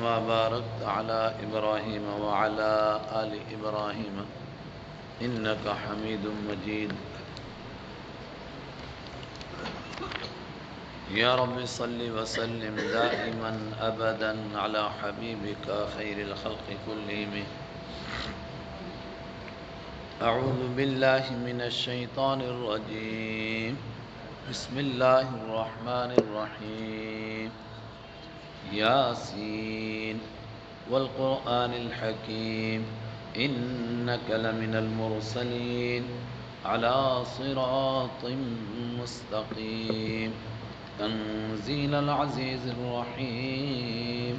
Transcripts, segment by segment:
كما باركت على إبراهيم وعلى آل إبراهيم إنك حميد مجيد. يا رب صل وسلم دائما أبدا على حبيبك خير الخلق كلهم. أعوذ بالله من الشيطان الرجيم. بسم الله الرحمن الرحيم. ياسين والقرآن الحكيم إنك لمن المرسلين على صراط مستقيم. تنزيل العزيز الرحيم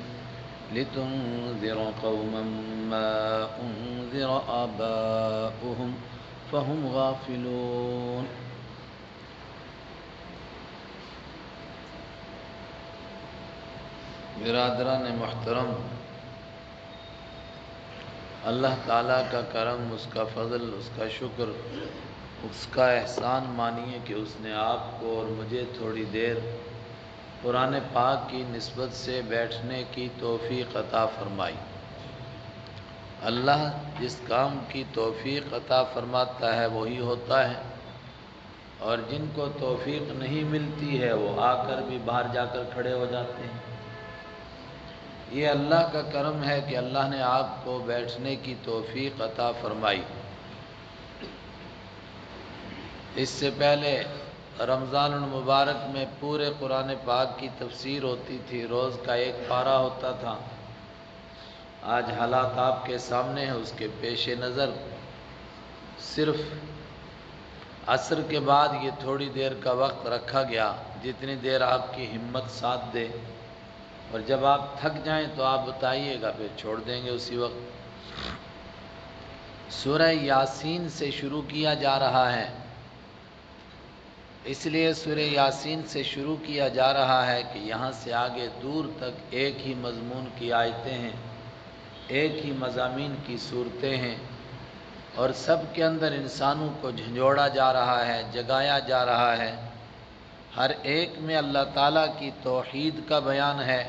لتنذر قوما ما أنذر آباؤهم فهم غافلون. برادران محترم، اللہ تعالیٰ کا کرم، اس کا فضل، اس کا شکر، اس کا احسان مانیے کہ اس نے آپ کو اور مجھے تھوڑی دیر قرآن پاک کی نسبت سے بیٹھنے کی توفیق عطا فرمائی. اللہ جس کام کی توفیق عطا فرماتا ہے وہی ہوتا ہے، اور جن کو توفیق نہیں ملتی ہے وہ آ کر بھی باہر جا کر کھڑے ہو جاتے ہیں. یہ اللہ کا کرم ہے کہ اللہ نے آپ کو بیٹھنے کی توفیق عطا فرمائی. اس سے پہلے رمضان المبارک میں پورے قرآن پاک کی تفسیر ہوتی تھی، روز کا ایک پارہ ہوتا تھا. آج حالات آپ کے سامنے ہیں، اس کے پیش نظر صرف عصر کے بعد یہ تھوڑی دیر کا وقت رکھا گیا، جتنی دیر آپ کی ہمت ساتھ دے، اور جب آپ تھک جائیں تو آپ بتائیے گا، پھر چھوڑ دیں گے اسی وقت. سورہ یاسین سے شروع کیا جا رہا ہے، اس لیے سورہ یاسین سے شروع کیا جا رہا ہے کہ یہاں سے آگے دور تک ایک ہی مضمون کی آیتیں ہیں، ایک ہی مضامین کی صورتیں ہیں، اور سب کے اندر انسانوں کو جھنجھوڑا جا رہا ہے، جگایا جا رہا ہے. ہر ایک میں اللہ تعالیٰ کی توحید کا بیان ہے.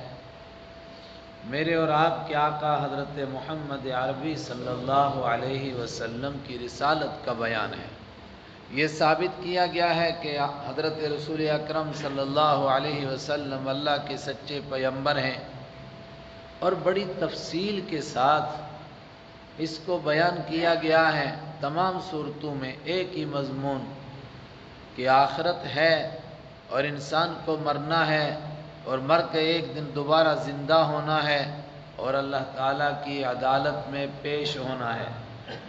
میرے اور آپ کے آقا حضرت محمد عربی صلی اللہ علیہ وسلم کی رسالت کا بیان ہے. یہ ثابت کیا گیا ہے کہ حضرت رسول اکرم صلی اللہ علیہ وسلم اللہ کے سچے پیغمبر ہیں، اور بڑی تفصیل کے ساتھ اس کو بیان کیا گیا ہے تمام صورتوں میں. ایک ہی مضمون کہ آخرت ہے اور انسان کو مرنا ہے، اور مر کے ایک دن دوبارہ زندہ ہونا ہے، اور اللہ تعالیٰ کی عدالت میں پیش ہونا ہے،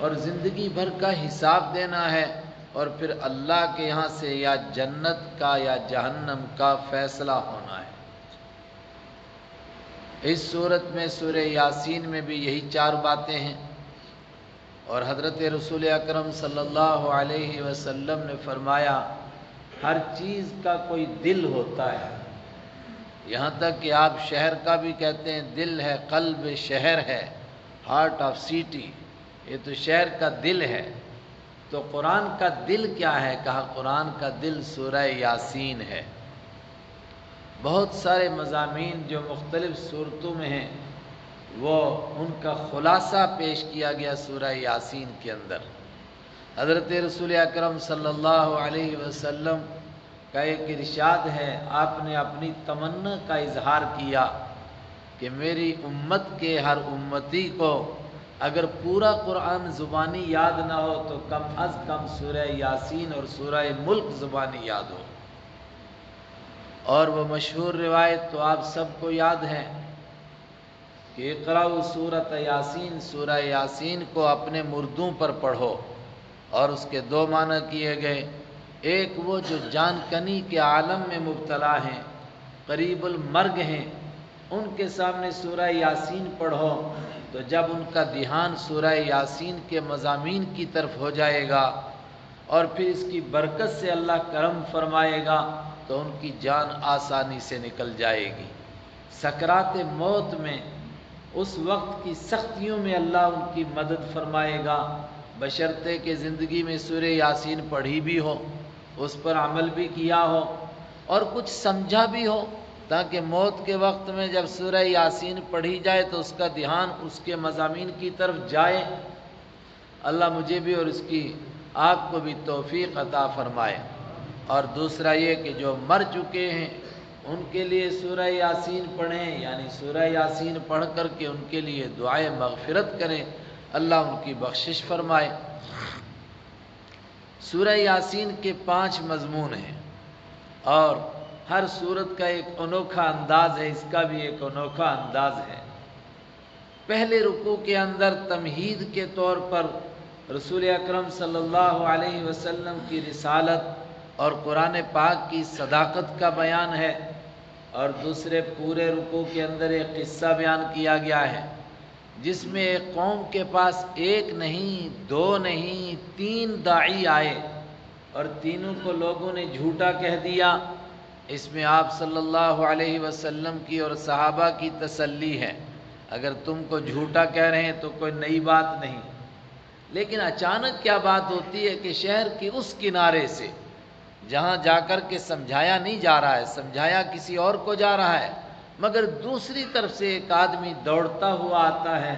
اور زندگی بھر کا حساب دینا ہے، اور پھر اللہ کے یہاں سے یا جنت کا یا جہنم کا فیصلہ ہونا ہے. اس صورت میں سورہ یاسین میں بھی یہی چار باتیں ہیں. اور حضرت رسول اکرم صلی اللہ علیہ وسلم نے فرمایا ہر چیز کا کوئی دل ہوتا ہے، یہاں تک کہ آپ شہر کا بھی کہتے ہیں دل ہے، قلب شہر ہے، ہارٹ آف سٹی، یہ تو شہر کا دل ہے. تو قرآن کا دل کیا ہے؟ کہا قرآن کا دل سورہ یاسین ہے. بہت سارے مضامین جو مختلف صورتوں میں ہیں وہ ان کا خلاصہ پیش کیا گیا سورہ یاسین کے اندر. حضرت رسول اکرم صلی اللہ علیہ وسلم کا ایک ارشاد ہے، آپ نے اپنی تمنا کا اظہار کیا کہ میری امت کے ہر امتی کو اگر پورا قرآن زبانی یاد نہ ہو تو کم از کم سورہ یاسین اور سورہ ملک زبانی یاد ہو. اور وہ مشہور روایت تو آپ سب کو یاد ہے کہ اقرأوا سورۃ یاسین، سورہ یاسین کو اپنے مردوں پر پڑھو. اور اس کے دو معنی کیے گئے، ایک وہ جو جان کنی کے عالم میں مبتلا ہیں، قریب المرگ ہیں، ان کے سامنے سورہ یاسین پڑھو تو جب ان کا دھیان سورہ یاسین کے مضامین کی طرف ہو جائے گا اور پھر اس کی برکت سے اللہ کرم فرمائے گا تو ان کی جان آسانی سے نکل جائے گی. سکرات موت میں اس وقت کی سختیوں میں اللہ ان کی مدد فرمائے گا، بشرطے کہ زندگی میں سورہ یاسین پڑھی بھی ہو، اس پر عمل بھی کیا ہو، اور کچھ سمجھا بھی ہو. تاکہ موت کے وقت میں جب سورہ یاسین پڑھی جائے تو اس کا دھیان اس کے مضامین کی طرف جائے۔ اللہ مجھے بھی اور اس کی آپ کو بھی توفیق عطا فرمائے۔ اور دوسرا یہ کہ جو مر چکے ہیں ان کے لیے سورہ یاسین پڑھیں، یعنی سورہ یاسین پڑھ کر کے ان کے لیے دعائے مغفرت کریں، اللہ ان کی بخشش فرمائے۔ سورہ یاسین کے 5 مضمون ہیں اور ہر سورت کا ایک انوکھا انداز ہے، اس کا بھی ایک انوکھا انداز ہے۔ پہلے رکوع کے اندر تمہید کے طور پر رسول اکرم صلی اللہ علیہ وسلم کی رسالت اور قرآن پاک کی صداقت کا بیان ہے، اور دوسرے پورے رکوع کے اندر ایک قصہ بیان کیا گیا ہے جس میں ایک قوم کے پاس ایک نہیں، 2 نہیں، 3 داعی آئے اور تینوں کو لوگوں نے جھوٹا کہہ دیا۔ اس میں آپ صلی اللہ علیہ وسلم کی اور صحابہ کی تسلی ہے، اگر تم کو جھوٹا کہہ رہے ہیں تو کوئی نئی بات نہیں۔ لیکن اچانک کیا بات ہوتی ہے کہ شہر کی اس کنارے سے جہاں جا کر کے سمجھایا نہیں جا رہا ہے، سمجھایا کسی اور کو جا رہا ہے، مگر دوسری طرف سے ایک آدمی دوڑتا ہوا آتا ہے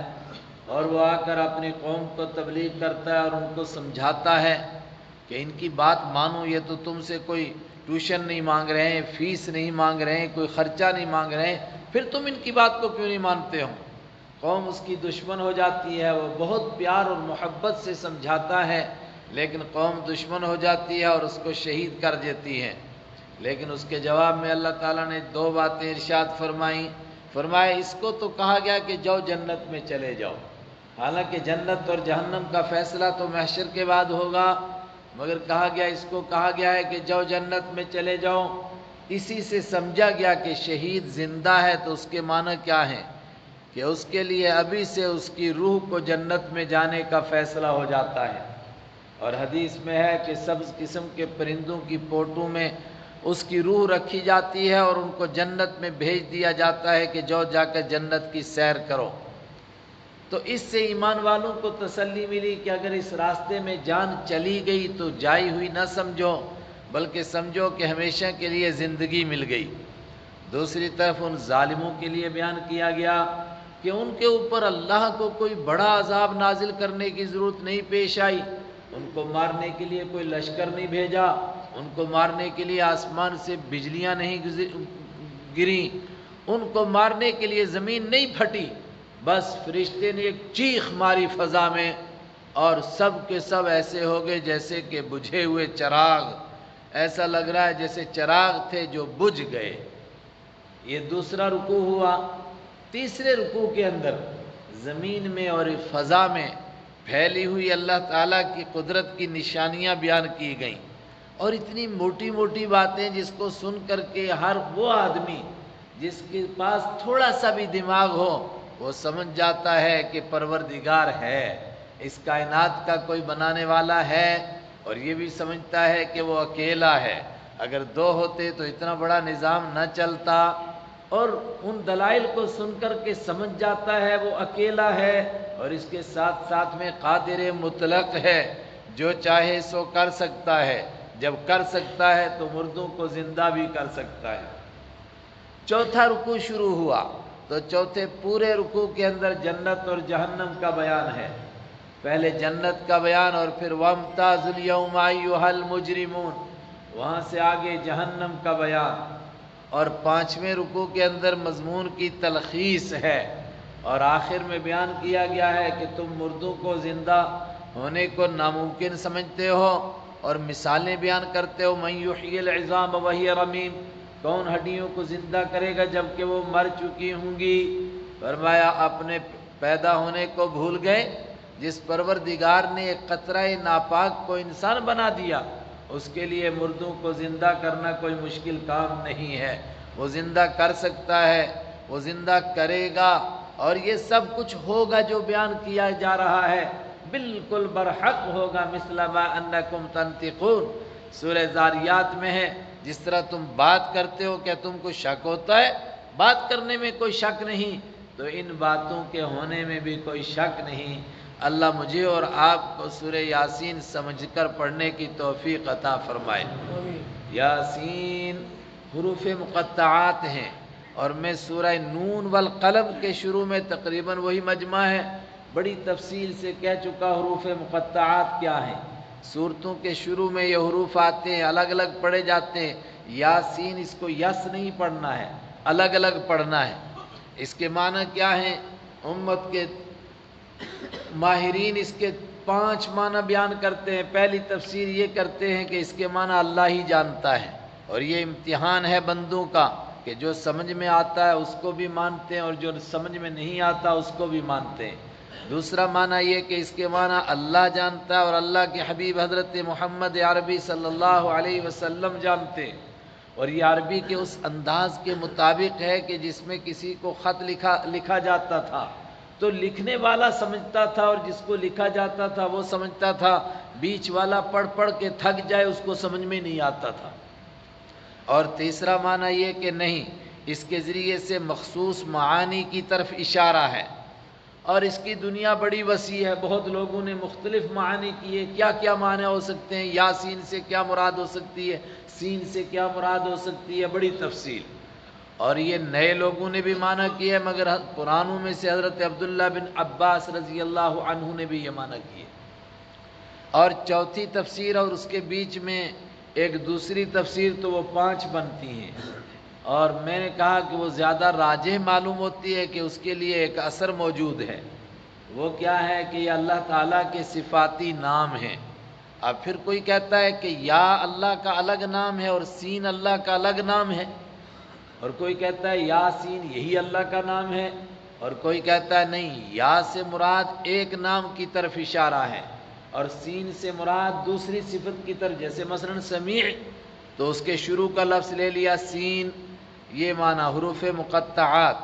اور وہ آ کر اپنی قوم کو تبلیغ کرتا ہے اور ان کو سمجھاتا ہے کہ ان کی بات مانو، یہ تو تم سے کوئی ٹیوشن نہیں مانگ رہے ہیں، فیس نہیں مانگ رہے ہیں، کوئی خرچہ نہیں مانگ رہے ہیں، پھر تم ان کی بات کو کیوں نہیں مانتے ہو؟ قوم اس کی دشمن ہو جاتی ہے، وہ بہت پیار اور محبت سے سمجھاتا ہے لیکن قوم دشمن ہو جاتی ہے اور اس کو شہید کر دیتی ہے۔ لیکن اس کے جواب میں اللہ تعالیٰ نے 2 باتیں ارشاد فرمائیں۔ فرمایا اس کو تو کہا گیا کہ جاؤ جنت میں چلے جاؤ، حالانکہ جنت اور جہنم کا فیصلہ تو محشر کے بعد ہوگا، مگر کہا گیا ہے کہ جاؤ جنت میں چلے جاؤ۔ اسی سے سمجھا گیا کہ شہید زندہ ہے تو اس کے معنی کیا ہیں کہ اس کے لیے ابھی سے اس کی روح کو جنت میں جانے کا فیصلہ ہو جاتا ہے، اور حدیث میں ہے کہ سبز قسم کے پرندوں کی پوٹوں میں اس کی روح رکھی جاتی ہے اور ان کو جنت میں بھیج دیا جاتا ہے کہ جاؤ جا کر جنت کی سیر کرو۔ تو اس سے ایمان والوں کو تسلی ملی کہ اگر اس راستے میں جان چلی گئی تو جائی ہوئی نہ سمجھو، بلکہ سمجھو کہ ہمیشہ کے لیے زندگی مل گئی۔ دوسری طرف ان ظالموں کے لیے بیان کیا گیا کہ ان کے اوپر اللہ کو کوئی بڑا عذاب نازل کرنے کی ضرورت نہیں پیش آئی، ان کو مارنے کے لیے کوئی لشکر نہیں بھیجا، ان کو مارنے کے لیے آسمان سے بجلیاں نہیں گریں، ان کو مارنے کے لیے زمین نہیں پھٹی، بس فرشتے نے ایک چیخ ماری فضا میں اور سب کے سب ایسے ہو گئے جیسے کہ بجھے ہوئے چراغ، ایسا لگ رہا ہے جیسے چراغ تھے جو بجھ گئے۔ یہ دوسرا رکوع ہوا۔ تیسرے رکوع کے اندر زمین میں اور فضا میں پھیلی ہوئی اللہ تعالیٰ کی قدرت کی نشانیاں بیان کی گئیں، اور اتنی موٹی موٹی باتیں جس کو سن کر کے ہر وہ آدمی جس کے پاس تھوڑا سا بھی دماغ ہو وہ سمجھ جاتا ہے کہ پروردگار ہے، اس کائنات کا کوئی بنانے والا ہے، اور یہ بھی سمجھتا ہے کہ وہ اکیلا ہے، اگر 2 ہوتے تو اتنا بڑا نظام نہ چلتا، اور ان دلائل کو سن کر کے سمجھ جاتا ہے وہ اکیلا ہے، اور اس کے ساتھ ساتھ میں قادر مطلق ہے، جو چاہے سو کر سکتا ہے، جب کر سکتا ہے تو مردوں کو زندہ بھی کر سکتا ہے۔ چوتھا رکوع شروع ہوا تو چوتھے پورے رکوع کے اندر جنت اور جہنم کا بیان ہے۔ پہلے جنت کا بیان اور پھر وَامْتَازُوا الْيَوْمَ أَيُّهَا الْمُجْرِمُونَ، وہاں سے آگے جہنم کا بیان، اور 5ویں رکوع کے اندر مضمون کی تلخیص ہے، اور آخر میں بیان کیا گیا ہے کہ تم مردوں کو زندہ ہونے کو ناممکن سمجھتے ہو اور مثالیں بیان کرتے ہو، مَن يُحْيِي الْعِظَامَ وَهِيَ رَمِيمٌ، کون ہڈیوں کو زندہ کرے گا جبکہ وہ مر چکی ہوں گی؟ فرمایا اپنے پیدا ہونے کو بھول گئے؟ جس پروردگار نے ایک قطرہ ناپاک کو انسان بنا دیا، اس کے لیے مردوں کو زندہ کرنا کوئی مشکل کام نہیں ہے، وہ زندہ کر سکتا ہے، وہ زندہ کرے گا، اور یہ سب کچھ ہوگا جو بیان کیا جا رہا ہے بالکل برحق ہوگا، مثل ما انکم تنطقون، سورہ زاریات میں ہے، جس طرح تم بات کرتے ہو کیا تم کو شک ہوتا ہے؟ بات کرنے میں کوئی شک نہیں، تو ان باتوں کے ہونے میں بھی کوئی شک نہیں۔ اللہ مجھے اور آپ کو سورہ یاسین سمجھ کر پڑھنے کی توفیق عطا فرمائے۔ یاسین حروف مقطعات ہیں، اور میں سورہ نون والقلم کے شروع میں تقریباً وہی مجمع ہے، بڑی تفصیل سے کہہ چکا حروف مقطعات کیا ہیں۔ سورتوں کے شروع میں یہ حروف آتے ہیں، الگ الگ پڑھے جاتے ہیں۔ یاسین، اس کو یس نہیں پڑھنا ہے، الگ الگ پڑھنا ہے۔ اس کے معنی کیا ہیں؟ امت کے ماہرین اس کے 5 معنی بیان کرتے ہیں۔ پہلی تفسیر یہ کرتے ہیں کہ اس کے معنی اللہ ہی جانتا ہے، اور یہ امتحان ہے بندوں کا کہ جو سمجھ میں آتا ہے اس کو بھی مانتے ہیں، اور جو سمجھ میں نہیں آتا اس کو بھی مانتے ہیں۔ دوسرا معنی یہ کہ اس کے معنی اللہ جانتا ہے اور اللہ کے حبیب حضرت محمد عربی صلی اللہ علیہ وسلم جانتے ہیں، اور یہ عربی کے اس انداز کے مطابق ہے کہ جس میں کسی کو خط لکھا جاتا تھا تو لکھنے والا سمجھتا تھا، اور جس کو لکھا جاتا تھا وہ سمجھتا تھا، بیچ والا پڑھ پڑھ کے تھک جائے اس کو سمجھ میں نہیں آتا تھا۔ اور تیسرا معنی یہ کہ نہیں، اس کے ذریعے سے مخصوص معانی کی طرف اشارہ ہے، اور اس کی دنیا بڑی وسیع ہے، بہت لوگوں نے مختلف معنی کیے، کیا کیا معنی ہو سکتے ہیں، یاسین سے کیا مراد ہو سکتی ہے، سین سے کیا مراد ہو سکتی ہے، بڑی تفصیل۔ اور یہ نئے لوگوں نے بھی معنی کیا ہے، مگر قرآنوں میں سے حضرت عبداللہ بن عباس رضی اللہ عنہ نے بھی یہ معنی کیے۔ اور چوتھی تفسیر اور اس کے بیچ میں ایک دوسری تفسیر، تو وہ 5 بنتی ہیں، اور میں نے کہا کہ وہ زیادہ راجح معلوم ہوتی ہے کہ اس کے لیے ایک اثر موجود ہے۔ وہ کیا ہے کہ یہ اللہ تعالیٰ کے صفاتی نام ہیں۔ اب پھر کوئی کہتا ہے کہ یا اللہ کا الگ نام ہے اور سین اللہ کا الگ نام ہے، اور کوئی کہتا ہے یا سین یہی اللہ کا نام ہے، اور کوئی کہتا ہے نہیں، یا سے مراد ایک نام کی طرف اشارہ ہے، اور سین سے مراد دوسری صفت کی طرف، جیسے مثلا سمیع تو اس کے شروع کا لفظ لے لیا سین، یہ معنی حروف مقطعات۔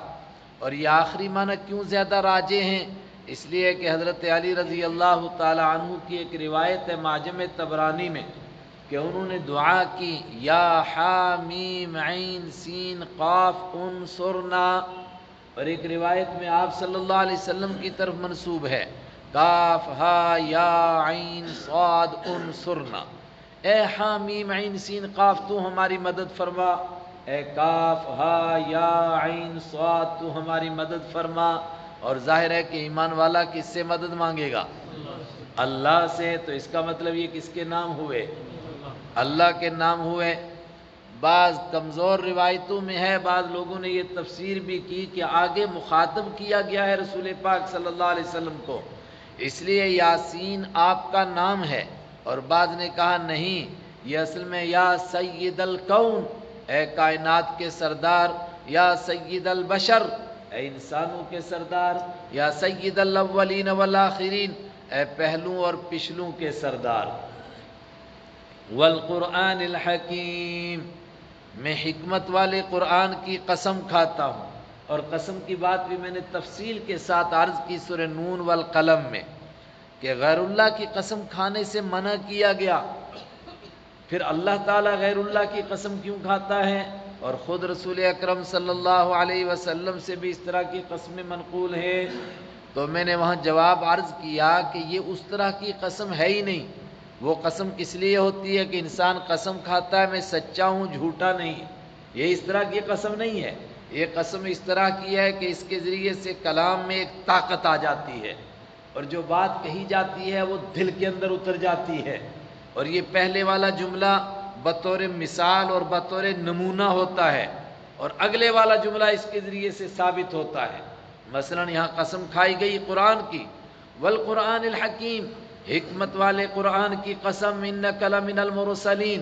اور یہ آخری معنی کیوں زیادہ راجح ہیں؟ اس لیے کہ حضرت علی رضی اللہ تعالی عنہ کی ایک روایت ہے معجم طبرانی میں کہ انہوں نے دعا کی، یا حامیم عین سین قاف انصرنا، اور ایک روایت میں آپ صلی اللہ علیہ وسلم کی طرف منسوب ہے، کاف ہا یا عین صاد انصرنا، اے حامیم عین سین قاف تو ہماری مدد فرما، اے کاف ہا یا عین صاد تو ہماری مدد فرما۔ اور ظاہر ہے کہ ایمان والا کس سے مدد مانگے گا؟ اللہ سے، تو اس کا مطلب یہ کس کے نام ہوئے؟ اللہ کے نام ہوئے۔ بعض کمزور روایتوں میں ہے، بعض لوگوں نے یہ تفسیر بھی کی کہ آگے مخاطب کیا گیا ہے رسول پاک صلی اللہ علیہ وسلم کو، اس لیے یاسین آپ کا نام ہے، اور بعض نے کہا نہیں، یہ اصل میں یا سید الکون، اے کائنات کے سردار، یا سید البشر، اے انسانوں کے سردار، یا سید الاولین والآخرین، اے پہلوں اور پچھلوں کے سردار۔ والقرآن الحکیم، میں حکمت والے قرآن کی قسم کھاتا ہوں۔ اور قسم کی بات بھی میں نے تفصیل کے ساتھ عرض کی سورہ نون والقلم میں کہ غیر اللہ کی قسم کھانے سے منع کیا گیا، پھر اللہ تعالیٰ غیر اللہ کی قسم کیوں کھاتا ہے؟ اور خود رسول اکرم صلی اللہ علیہ وسلم سے بھی اس طرح کی قسمیں منقول ہیں۔ تو میں نے وہاں جواب عرض کیا کہ یہ اس طرح کی قسم ہے ہی نہیں۔ وہ قسم اس لیے ہوتی ہے کہ انسان قسم کھاتا ہے میں سچا ہوں جھوٹا نہیں، یہ اس طرح کی قسم نہیں ہے۔ یہ قسم اس طرح کی ہے کہ اس کے ذریعے سے کلام میں ایک طاقت آ جاتی ہے، اور جو بات کہی جاتی ہے وہ دل کے اندر اتر جاتی ہے، اور یہ پہلے والا جملہ بطور مثال اور بطور نمونہ ہوتا ہے، اور اگلے والا جملہ اس کے ذریعے سے ثابت ہوتا ہے۔ مثلا یہاں قسم کھائی گئی قرآن کی، والقرآن الحکیم، حکمت والے قرآن کی قسم، انک لمن المرسلین،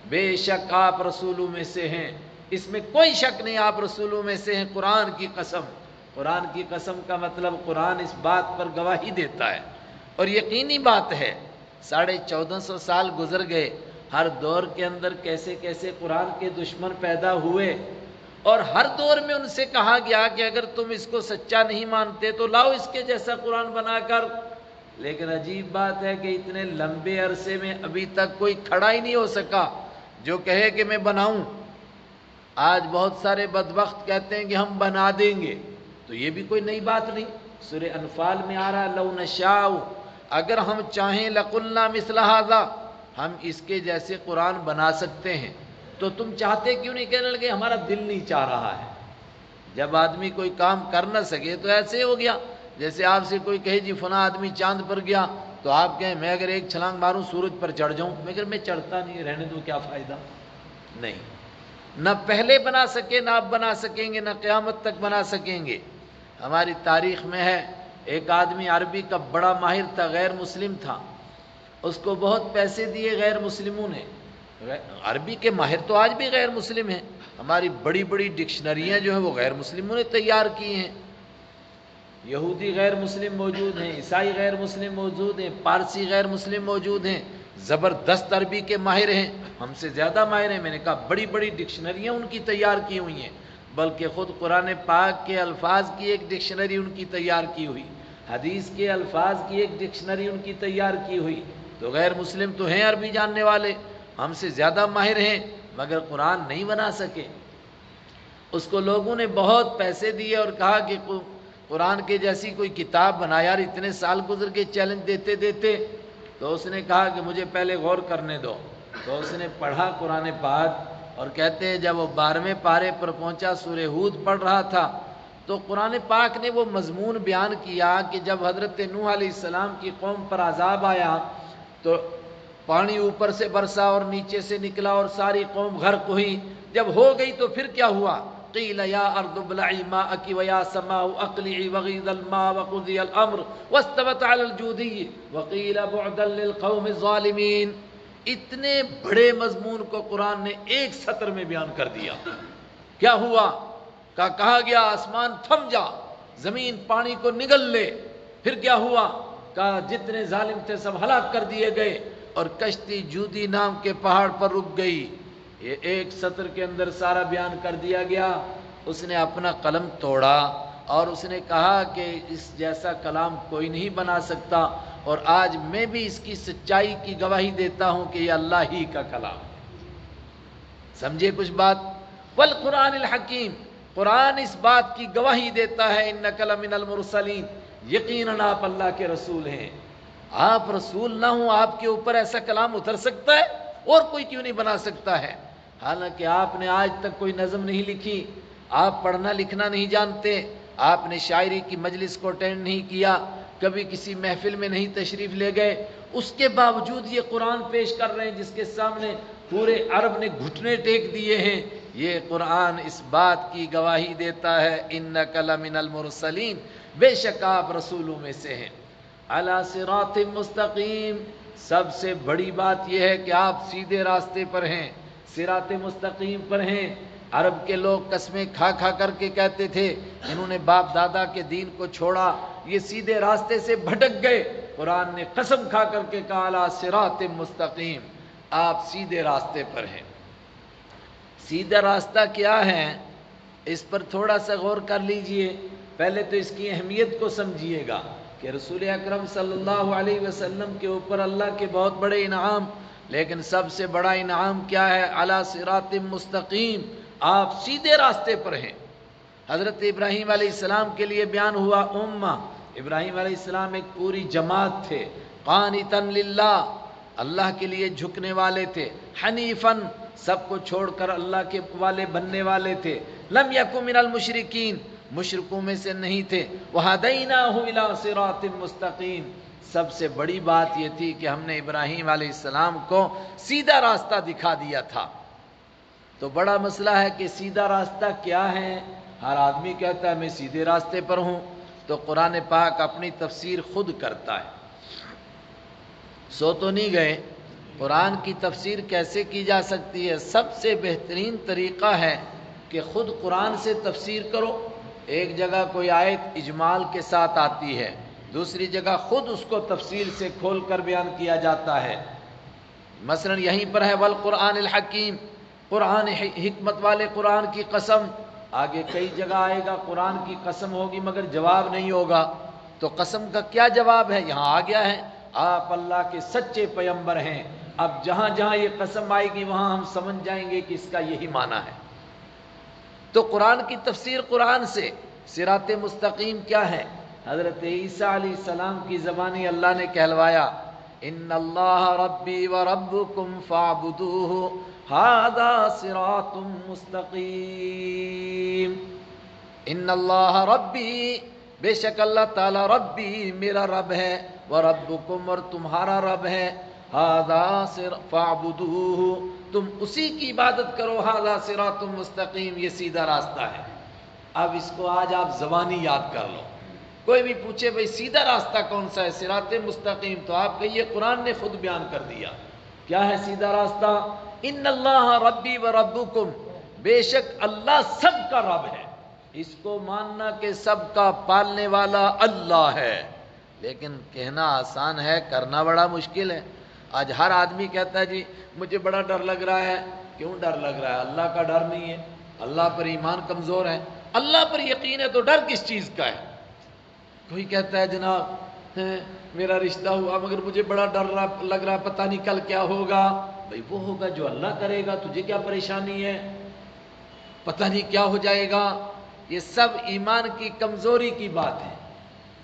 بے شک آپ رسولوں میں سے ہیں، اس میں کوئی شک نہیں آپ رسولوں میں سے ہیں۔ قرآن کی قسم، قرآن کی قسم کا مطلب قرآن اس بات پر گواہی دیتا ہے، اور یقینی بات ہے 1450 سال گزر گئے، ہر دور کے اندر کیسے کیسے قرآن کے دشمن پیدا ہوئے، اور ہر دور میں ان سے کہا گیا کہ اگر تم اس کو سچا نہیں مانتے تو لاؤ اس کے جیسا قرآن بنا کر، لیکن عجیب بات ہے کہ اتنے لمبے عرصے میں ابھی تک کوئی کھڑا ہی نہیں ہو سکا جو کہے کہ میں بناؤں۔ آج بہت سارے بدبخت کہتے ہیں کہ ہم بنا دیں گے، تو یہ بھی کوئی نئی بات نہیں۔ سورہ انفال میں آ رہا ہے لو نشاء، اگر ہم چاہیں لقلنا مثل ھذا، ہم اس کے جیسے قرآن بنا سکتے ہیں۔ تو تم چاہتے کیوں نہیں؟ کہنے لگے ہمارا دل نہیں چاہ رہا ہے۔ جب آدمی کوئی کام کر نہ سکے تو ایسے ہو گیا، جیسے آپ سے کوئی کہے جی فلاں آدمی چاند پر گیا، تو آپ کہیں میں اگر ایک چھلانگ ماروں سورج پر چڑھ جاؤں، مگر میں چڑھتا نہیں، رہنے دو، کیا فائدہ؟ نہیں، نہ پہلے بنا سکے، نہ اب بنا سکیں گے، نہ قیامت تک بنا سکیں گے۔ ہماری تاریخ میں ہے ایک آدمی عربی کا بڑا ماہر تھا، غیر مسلم تھا، اس کو بہت پیسے دیے غیر مسلموں نے۔ عربی کے ماہر تو آج بھی غیر مسلم ہیں، ہماری بڑی بڑی ڈکشنریاں جو ہیں وہ غیر مسلموں نے تیار کی ہیں، یہودی غیر مسلم موجود ہیں، عیسائی غیر مسلم موجود ہیں، پارسی غیر مسلم موجود ہیں، زبردست عربی کے ماہر ہیں، ہم سے زیادہ ماہر ہیں۔ میں نے کہا بڑی بڑی ڈکشنریاں ان کی تیار کی ہوئی ہیں، بلکہ خود قرآن پاک کے الفاظ کی ایک ڈکشنری ان کی تیار کی ہوئی، حدیث کے الفاظ کی ایک ڈکشنری ان کی تیار کی ہوئی۔ تو غیر مسلم تو ہیں عربی جاننے والے، ہم سے زیادہ ماہر ہیں، مگر قرآن نہیں بنا سکے۔ اس کو لوگوں نے بہت پیسے دیے اور کہا کہ قرآن کے جیسی کوئی کتاب بنا، یار اتنے سال گزر کے چیلنج دیتے دیتے۔ تو اس نے کہا کہ مجھے پہلے غور کرنے دو۔ تو اس نے پڑھا قرآن پاک، اور کہتے ہیں جب وہ 12ویں پارے پر پہنچا، سورہ ہود پڑھ رہا تھا، تو قرآن پاک نے وہ مضمون بیان کیا کہ جب حضرت نوح علیہ السلام کی قوم پر عذاب آیا تو پانی اوپر سے برسا اور نیچے سے نکلا اور ساری قوم غرق ہوئی۔ جب ہو گئی تو پھر کیا ہوا؟ قیل یا ارض ابلعی ماءک ویا سماء اقلعی وغیض الماء وقضی الامر واستوت علی الجودی وقیل بعدا للقوم الظالمین۔ اتنے بڑے مضمون کو قرآن نے ایک سطر میں بیان کر دیا۔ کیا ہوا؟ کہا گیا آسمان تھم جا، زمین پانی کو نگل لے۔ پھر کیا ہوا؟ کہا جتنے ظالم تھے سب ہلاک کر دیے گئے، اور کشتی جودی نام کے پہاڑ پر رک گئی۔ یہ ایک سطر کے اندر سارا بیان کر دیا گیا۔ اس نے اپنا قلم توڑا اور اس نے کہا کہ اس جیسا کلام کوئی نہیں بنا سکتا، اور آج میں بھی اس کی سچائی کی گواہی دیتا ہوں کہ یہ اللہ ہی کا کلام ہے۔ سمجھے کچھ بات؟ والقرآن الحکیم، قرآن اس بات کی گواہی دیتا ہے انک لمن المرسلین، یقیناً آپ اللہ کے رسول ہیں۔ آپ رسول نہ ہوں، آپ کے اوپر ایسا کلام اتر سکتا ہے؟ اور کوئی کیوں نہیں بنا سکتا ہے؟ حالانکہ آپ نے آج تک کوئی نظم نہیں لکھی، آپ پڑھنا لکھنا نہیں جانتے، آپ نے شاعری کی مجلس کو اٹینڈ نہیں کیا، کبھی کسی محفل میں نہیں تشریف لے گئے، اس کے باوجود یہ قرآن پیش کر رہے ہیں جس کے سامنے پورے عرب نے گھٹنے ٹیک دیے ہیں۔ یہ قرآن اس بات کی گواہی دیتا ہے انک لمن المرسلین، بے شک آپ رسولوں میں سے ہیں، علی صراط مستقیم، سب سے بڑی بات یہ ہے کہ آپ سیدھے راستے پر ہیں، صراط مستقیم پر ہیں۔ عرب کے لوگ قسمیں کھا کھا کر کے کہتے تھے انہوں نے باپ دادا کے دین کو چھوڑا، یہ سیدھے راستے سے بھٹک گئے۔ قرآن نے قسم کھا کر کے کہا علی صراط مستقیم، آپ سیدھے راستے پر ہیں۔ سیدھا راستہ کیا ہے؟ اس پر تھوڑا سا غور کر لیجئے۔ پہلے تو اس کی اہمیت کو سمجھیے گا کہ رسول اکرم صلی اللہ علیہ وسلم کے اوپر اللہ کے بہت بڑے انعام، لیکن سب سے بڑا انعام کیا ہے؟ علی صراط مستقیم، آپ سیدھے راستے پر ہیں۔ حضرت ابراہیم علیہ السلام کے لیے بیان ہوا امہ، ابراہیم علیہ السلام ایک پوری جماعت تھے، قانتا للہ، اللہ کے لیے جھکنے والے تھے، حنیفاً، سب کو چھوڑ کر اللہ کے والے بننے والے تھے، لم یکن من المشرکین، مشرکوں میں سے نہیں تھے، وہدیناہ الی صراط مستقیم، سب سے بڑی بات یہ تھی کہ ہم نے ابراہیم علیہ السلام کو سیدھا راستہ دکھا دیا تھا۔ تو بڑا مسئلہ ہے کہ سیدھا راستہ کیا ہے؟ ہر آدمی کہتا ہے میں سیدھے راستے پر ہوں، تو قرآن پاک اپنی تفسیر خود کرتا ہے۔ سو تو نہیں گئے؟ قرآن کی تفسیر کیسے کی جا سکتی ہے؟ سب سے بہترین طریقہ ہے کہ خود قرآن سے تفسیر کرو۔ ایک جگہ کوئی آیت اجمال کے ساتھ آتی ہے، دوسری جگہ خود اس کو تفصیل سے کھول کر بیان کیا جاتا ہے۔ مثلا یہیں پر ہے والقرآن الحکیم، قرآن حکمت والے قرآن کی قسم، آگے کئی جگہ آئے گا قرآن کی قسم ہوگی مگر جواب نہیں ہوگا، تو قسم کا کیا جواب ہے؟ یہاں آ گیا ہے آپ اللہ کے سچے پیغمبر ہیں۔ اب جہاں جہاں یہ قسم آئے گی وہاں ہم سمجھ جائیں گے کہ اس کا یہی معنی ہے۔ تو قرآن کی تفسیر قرآن سے۔ صراط مستقیم کیا ہے؟ حضرت عیسیٰ علیہ السلام کی زبانی اللہ نے کہلوایا ان اللہ ربی و ربکم فاعبدوہ ھذا صراط مستقیم۔ ان اللہ ربی، بے شک اللہ تعالی ربی میرا رب ہے، وربکم اور تمہارا رب ہے، ھذا فاعبدوہ تم اسی کی عبادت کرو، ھذا صراط مستقیم یہ سیدھا راستہ ہے۔ اب اس کو آج آپ زبانی یاد کر لو، کوئی بھی پوچھے بھئی سیدھا راستہ کون سا ہے، صراط مستقیم، تو آپ کہیے قرآن نے خود بیان کر دیا کیا ہے سیدھا راستہ۔ ان اللہ ربی و ربکم، بے شک اللہ سب کا رب ہے، اس کو ماننا کہ سب کا پالنے والا اللہ ہے، لیکن کہنا آسان ہے، کرنا بڑا مشکل ہے۔ آج ہر آدمی کہتا ہے جی مجھے بڑا ڈر لگ رہا ہے۔ کیوں ڈر لگ رہا ہے؟ اللہ کا ڈر نہیں ہے، اللہ پر ایمان کمزور ہے، اللہ پر یقین ہے تو ڈر کس چیز کا ہے؟ کوئی کہتا ہے جناب میرا رشتہ ہوا مگر مجھے بڑا ڈر لگ رہا ہے، پتہ نہیں کل کیا ہوگا۔ بھئی وہ ہوگا جو اللہ کرے گا، تجھے کیا پریشانی ہے؟ پتہ نہیں کیا ہو جائے گا۔ یہ سب ایمان کی کمزوری کی بات ہے۔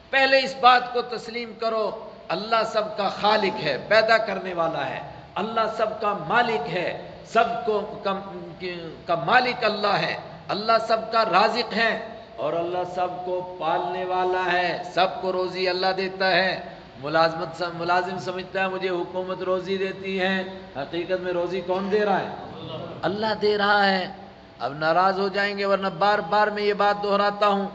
پہلے اس بات کو تسلیم کرو، اللہ سب کا خالق ہے، پیدا کرنے والا ہے، اللہ سب کا مالک ہے، سب کو کا مالک اللہ ہے، اللہ سب کا رازق ہے، اور اللہ سب کو پالنے والا ہے، سب کو روزی اللہ دیتا ہے۔ ملازم سمجھتا ہے مجھے حکومت روزی دیتی ہے، حقیقت میں روزی کون دے رہا ہے؟ اللہ دے رہا ہے۔ اب ناراض ہو جائیں گے، ورنہ بار بار میں یہ بات دہراتا ہوں،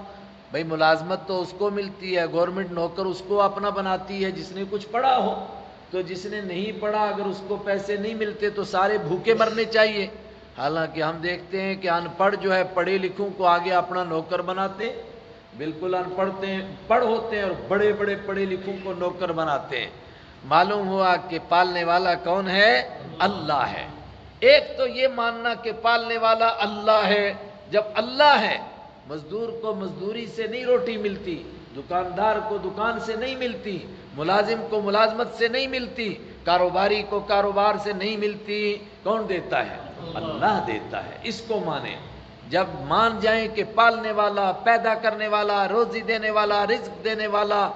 بھئی ملازمت تو اس کو ملتی ہے، گورنمنٹ نوکر اس کو اپنا بناتی ہے جس نے کچھ پڑھا ہو، تو جس نے نہیں پڑھا اگر اس کو پیسے نہیں ملتے تو سارے بھوکے مرنے چاہیے۔ حالانکہ ہم دیکھتے ہیں کہ ان پڑھ جو ہے پڑھے لکھوں کو آگے اپنا نوکر بناتے، بالکل ان پڑھ ہوتے ہیں اور بڑے بڑے پڑھے لکھوں کو نوکر بناتے ہیں۔ معلوم ہوا کہ پالنے والا کون ہے؟ اللہ ہے۔ ایک تو یہ ماننا کہ پالنے والا اللہ ہے۔ جب اللہ ہے، مزدور کو مزدوری سے نہیں روٹی ملتی، دکاندار کو دکان سے نہیں ملتی، ملازم کو ملازمت سے نہیں ملتی، کاروباری کو کاروبار سے نہیں ملتی، کون دیتا ہے؟ اللہ دیتا ہے۔ اس کو مانیں۔ جب مان جائیں کہ پالنے والا، پیدا کرنے والا، روزی دینے والا، رزق دینے والا،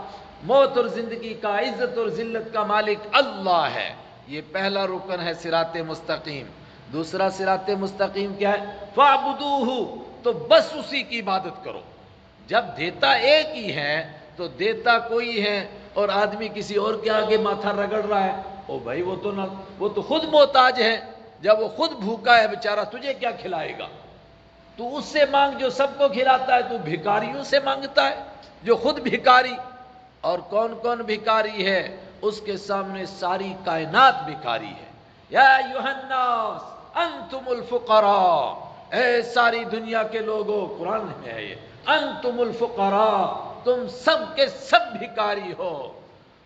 موت اور زندگی کا، عزت اور ذلت کا مالک اللہ ہے، یہ پہلا رکن ہے صراط مستقیم۔ دوسرا صراط مستقیم کیا ہے؟ فاعبدوہ، تو بس اسی کی عبادت کرو۔ جب دیتا ایک ہی ہے تو دیتا کوئی ہے اور آدمی کسی اور کے آگے ماتھا رگڑ رہا ہے، او بھائی وہ تو خود محتاج ہے، جب وہ خود بھوکا ہے بیچارہ تجھے کیا کھلائے گا؟ تو اس سے مانگ جو سب کو کھلاتا ہے، تو بھکاریوں سے مانگتا ہے جو خود بھکاری۔ اور کون کون بھکاری ہے؟ اس کے سامنے ساری کائنات بھکاری ہے۔ یا ایھا الناس انتم الفقراء، اے ساری دنیا کے لوگوں، قرآن میں ہے یہ، انتم الفقراء، تم سب کے سب بھکاری ہو،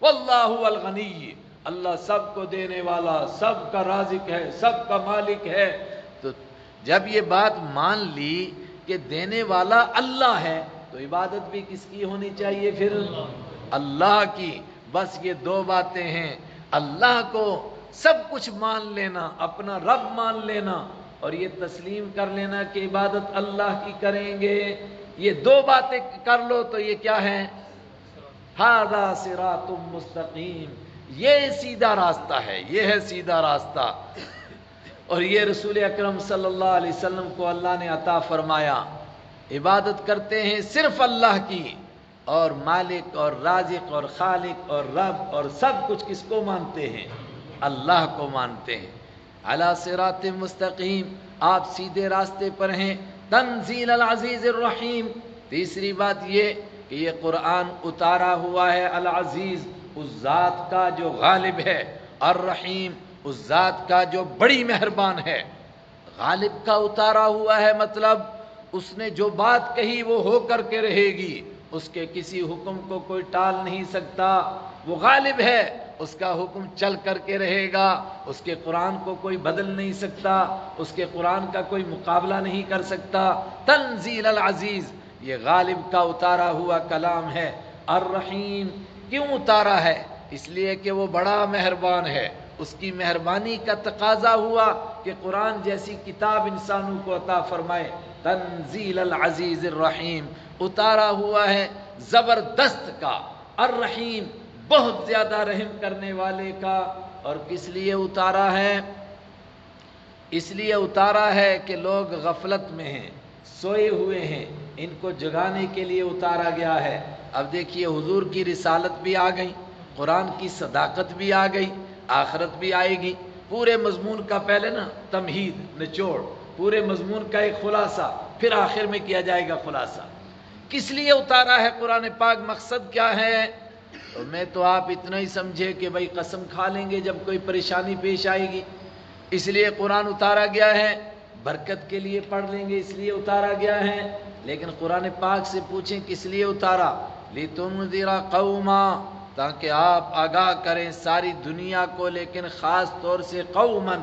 واللہ الغنی، اللہ سب کو دینے والا، سب کا رازق ہے، سب کا مالک ہے۔ تو جب یہ بات مان لی کہ دینے والا اللہ ہے، تو عبادت بھی کس کی ہونی چاہیے پھر؟ اللہ کی۔ بس یہ دو باتیں ہیں، اللہ کو سب کچھ مان لینا، اپنا رب مان لینا، اور یہ تسلیم کر لینا کہ عبادت اللہ کی کریں گے۔ یہ دو باتیں کر لو تو یہ کیا ہے؟ ھذا صراط مستقیم، یہ سیدھا راستہ ہے، یہ ہے سیدھا راستہ۔ اور یہ رسول اکرم صلی اللہ علیہ وسلم کو اللہ نے عطا فرمایا۔ عبادت کرتے ہیں صرف اللہ کی، اور مالک اور رازق اور خالق اور رب اور سب کچھ کس کو مانتے ہیں؟ اللہ کو مانتے ہیں۔ علی صراط مستقیم، آپ سیدھے راستے پر ہیں۔ تنزیل العزیز الرحیم، تیسری بات یہ کہ یہ قرآن اتارا ہوا ہے العزیز، اس ذات کا جو غالب ہے، الرحیم، اس ذات کا جو بڑی مہربان ہے۔ غالب کا اتارا ہوا ہے مطلب اس نے جو بات کہی وہ ہو کر کے رہے گی، اس کے کسی حکم کو کوئی ٹال نہیں سکتا۔ وہ غالب ہے، اس کا حکم چل کر کے رہے گا، اس کے قرآن کو کوئی بدل نہیں سکتا، اس کے قرآن کا کوئی مقابلہ نہیں کر سکتا۔ تنزیل العزیز، یہ غالب کا اتارا ہوا کلام ہے۔ الرحیم، کیوں اتارا ہے؟ اس لیے کہ وہ بڑا مہربان ہے، اس کی مہربانی کا تقاضا ہوا کہ قرآن جیسی کتاب انسانوں کو عطا فرمائے۔ تنزیل العزیز الرحیم، اتارا ہوا ہے زبردست کا، الرحیم بہت زیادہ رحم کرنے والے کا۔ اور کس لیے اتارا ہے؟ اس لیے اتارا ہے کہ لوگ غفلت میں ہیں، سوئے ہوئے ہیں، ان کو جگانے کے لیے اتارا گیا ہے۔ اب دیکھیے حضور کی رسالت بھی آ گئی، قرآن کی صداقت بھی آ گئی، آخرت بھی آئے گی۔ پورے مضمون کا پہلے تمہید، نچوڑ، پورے مضمون کا ایک خلاصہ، پھر آخر میں کیا جائے گا خلاصہ۔ کس لیے اتارا ہے قرآن پاک؟ مقصد کیا ہے؟ تو میں تو آپ اتنا ہی سمجھے کہ بھائی قسم کھا لیں گے جب کوئی پریشانی پیش آئے گی، اس لیے قرآن اتارا گیا ہے۔ برکت کے لیے پڑھ لیں گے اس لیے اتارا گیا ہے۔ لیکن قرآن پاک سے پوچھیں کس لیے اتارا؟ لِتُنذِرَ قَوْمًا، تاکہ آپ آگاہ کریں ساری دنیا کو، لیکن خاص طور سے قوماً،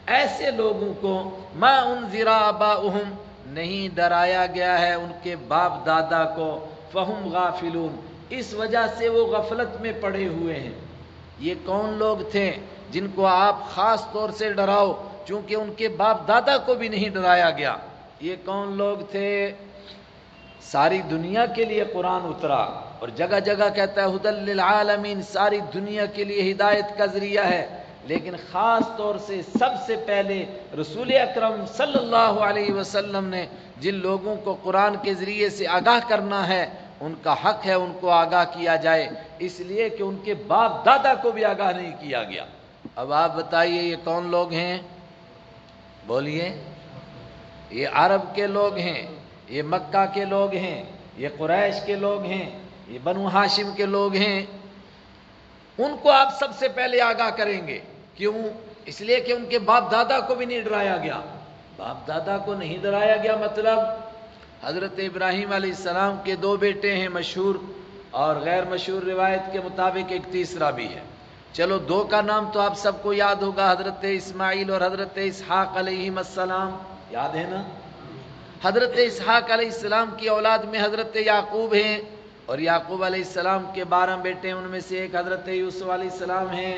ایسے لوگوں کو مَا أُنذِرَ آبَاؤُهُمْ، نہیں ڈرایا گیا ہے ان کے باپ دادا کو، فَهُمْ غَافِلُونَ، اس وجہ سے وہ غفلت میں پڑے ہوئے ہیں۔ یہ کون لوگ تھے جن کو آپ خاص طور سے ڈراؤ، چونکہ ان کے باپ دادا کو بھی نہیں ڈرایا گیا؟ یہ کون لوگ تھے؟ ساری دنیا کے لیے قرآن اترا، اور جگہ جگہ کہتا ہے ھدی للعالمین، ساری دنیا کے لیے ہدایت کا ذریعہ ہے۔ لیکن خاص طور سے سب سے پہلے رسول اکرم صلی اللہ علیہ وسلم نے جن لوگوں کو قرآن کے ذریعے سے آگاہ کرنا ہے، ان کا حق ہے ان کو آگاہ کیا جائے، اس لیے کہ ان کے باپ دادا کو بھی آگاہ نہیں کیا گیا۔ اب آپ بتائیے یہ کون لوگ ہیں؟ بولیے۔ یہ عرب کے لوگ ہیں، یہ مکہ کے لوگ ہیں، یہ قریش کے لوگ ہیں، یہ بنو ہاشم کے لوگ ہیں۔ ان کو آپ سب سے پہلے آگاہ کریں گے۔ کیوں؟ اس لیے کہ ان کے باپ دادا کو بھی نہیں ڈرایا گیا۔ باپ دادا کو نہیں ڈرایا گیا مطلب حضرت ابراہیم علیہ السلام کے دو بیٹے ہیں، مشہور اور غیر مشہور روایت کے مطابق ایک تیسرا بھی ہے۔ چلو دو کا نام تو آپ سب کو یاد ہوگا، حضرت اسماعیل اور حضرت اسحاق علیہ السلام، یاد ہے نا؟ حضرت اسحاق علیہ السلام کی اولاد میں حضرت یعقوب ہیں، اور یعقوب علیہ السلام کے 12 بیٹے ہیں، ان میں سے ایک حضرت یوسف علیہ السلام ہیں۔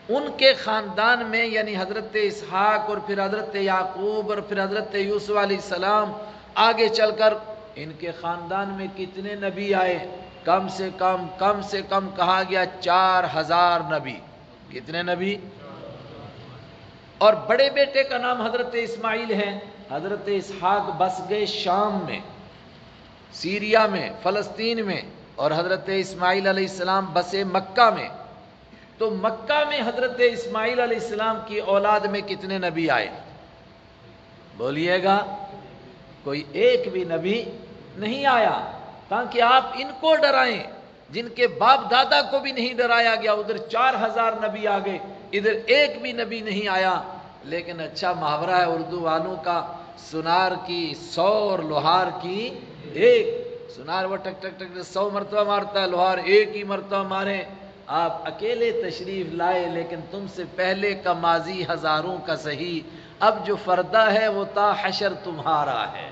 ان کے خاندان میں یعنی حضرت اسحاق اور پھر حضرت یعقوب اور پھر حضرت یوسف علیہ السلام، آگے چل کر ان کے خاندان میں کتنے نبی آئے؟ کم سے کم کہا گیا 4000 نبی۔ کتنے نبی؟ اور بڑے بیٹے کا نام حضرت اسماعیل ہے۔ حضرت اسحاق بس گئے شام میں، سیریا میں، فلسطین میں، اور حضرت اسماعیل علیہ السلام بسے مکہ میں۔ تو مکہ میں حضرت اسماعیل علیہ السلام کی اولاد میں کتنے نبی آئے؟ بولیے گا۔ کوئی ایک بھی نبی نہیں آیا، تاکہ آپ ان کو ڈرائیں جن کے باپ دادا کو بھی نہیں ڈرایا گیا۔ ادھر 4000 نبی آ گئے، ادھر ایک بھی نبی نہیں آیا۔ لیکن اچھا محاورہ ہے اردو والوں کا، سنار کی 100 اور لوہار کی 1۔ سنار وہ ٹک ٹک ٹک 100 مرتبہ مارتا ہے، لوہار ایک ہی مرتبہ مارے۔ آپ اکیلے تشریف لائے، لیکن تم سے پہلے کا ماضی ہزاروں کا صحیح، اب جو فردہ ہے وہ تا حشر تمہارا ہے۔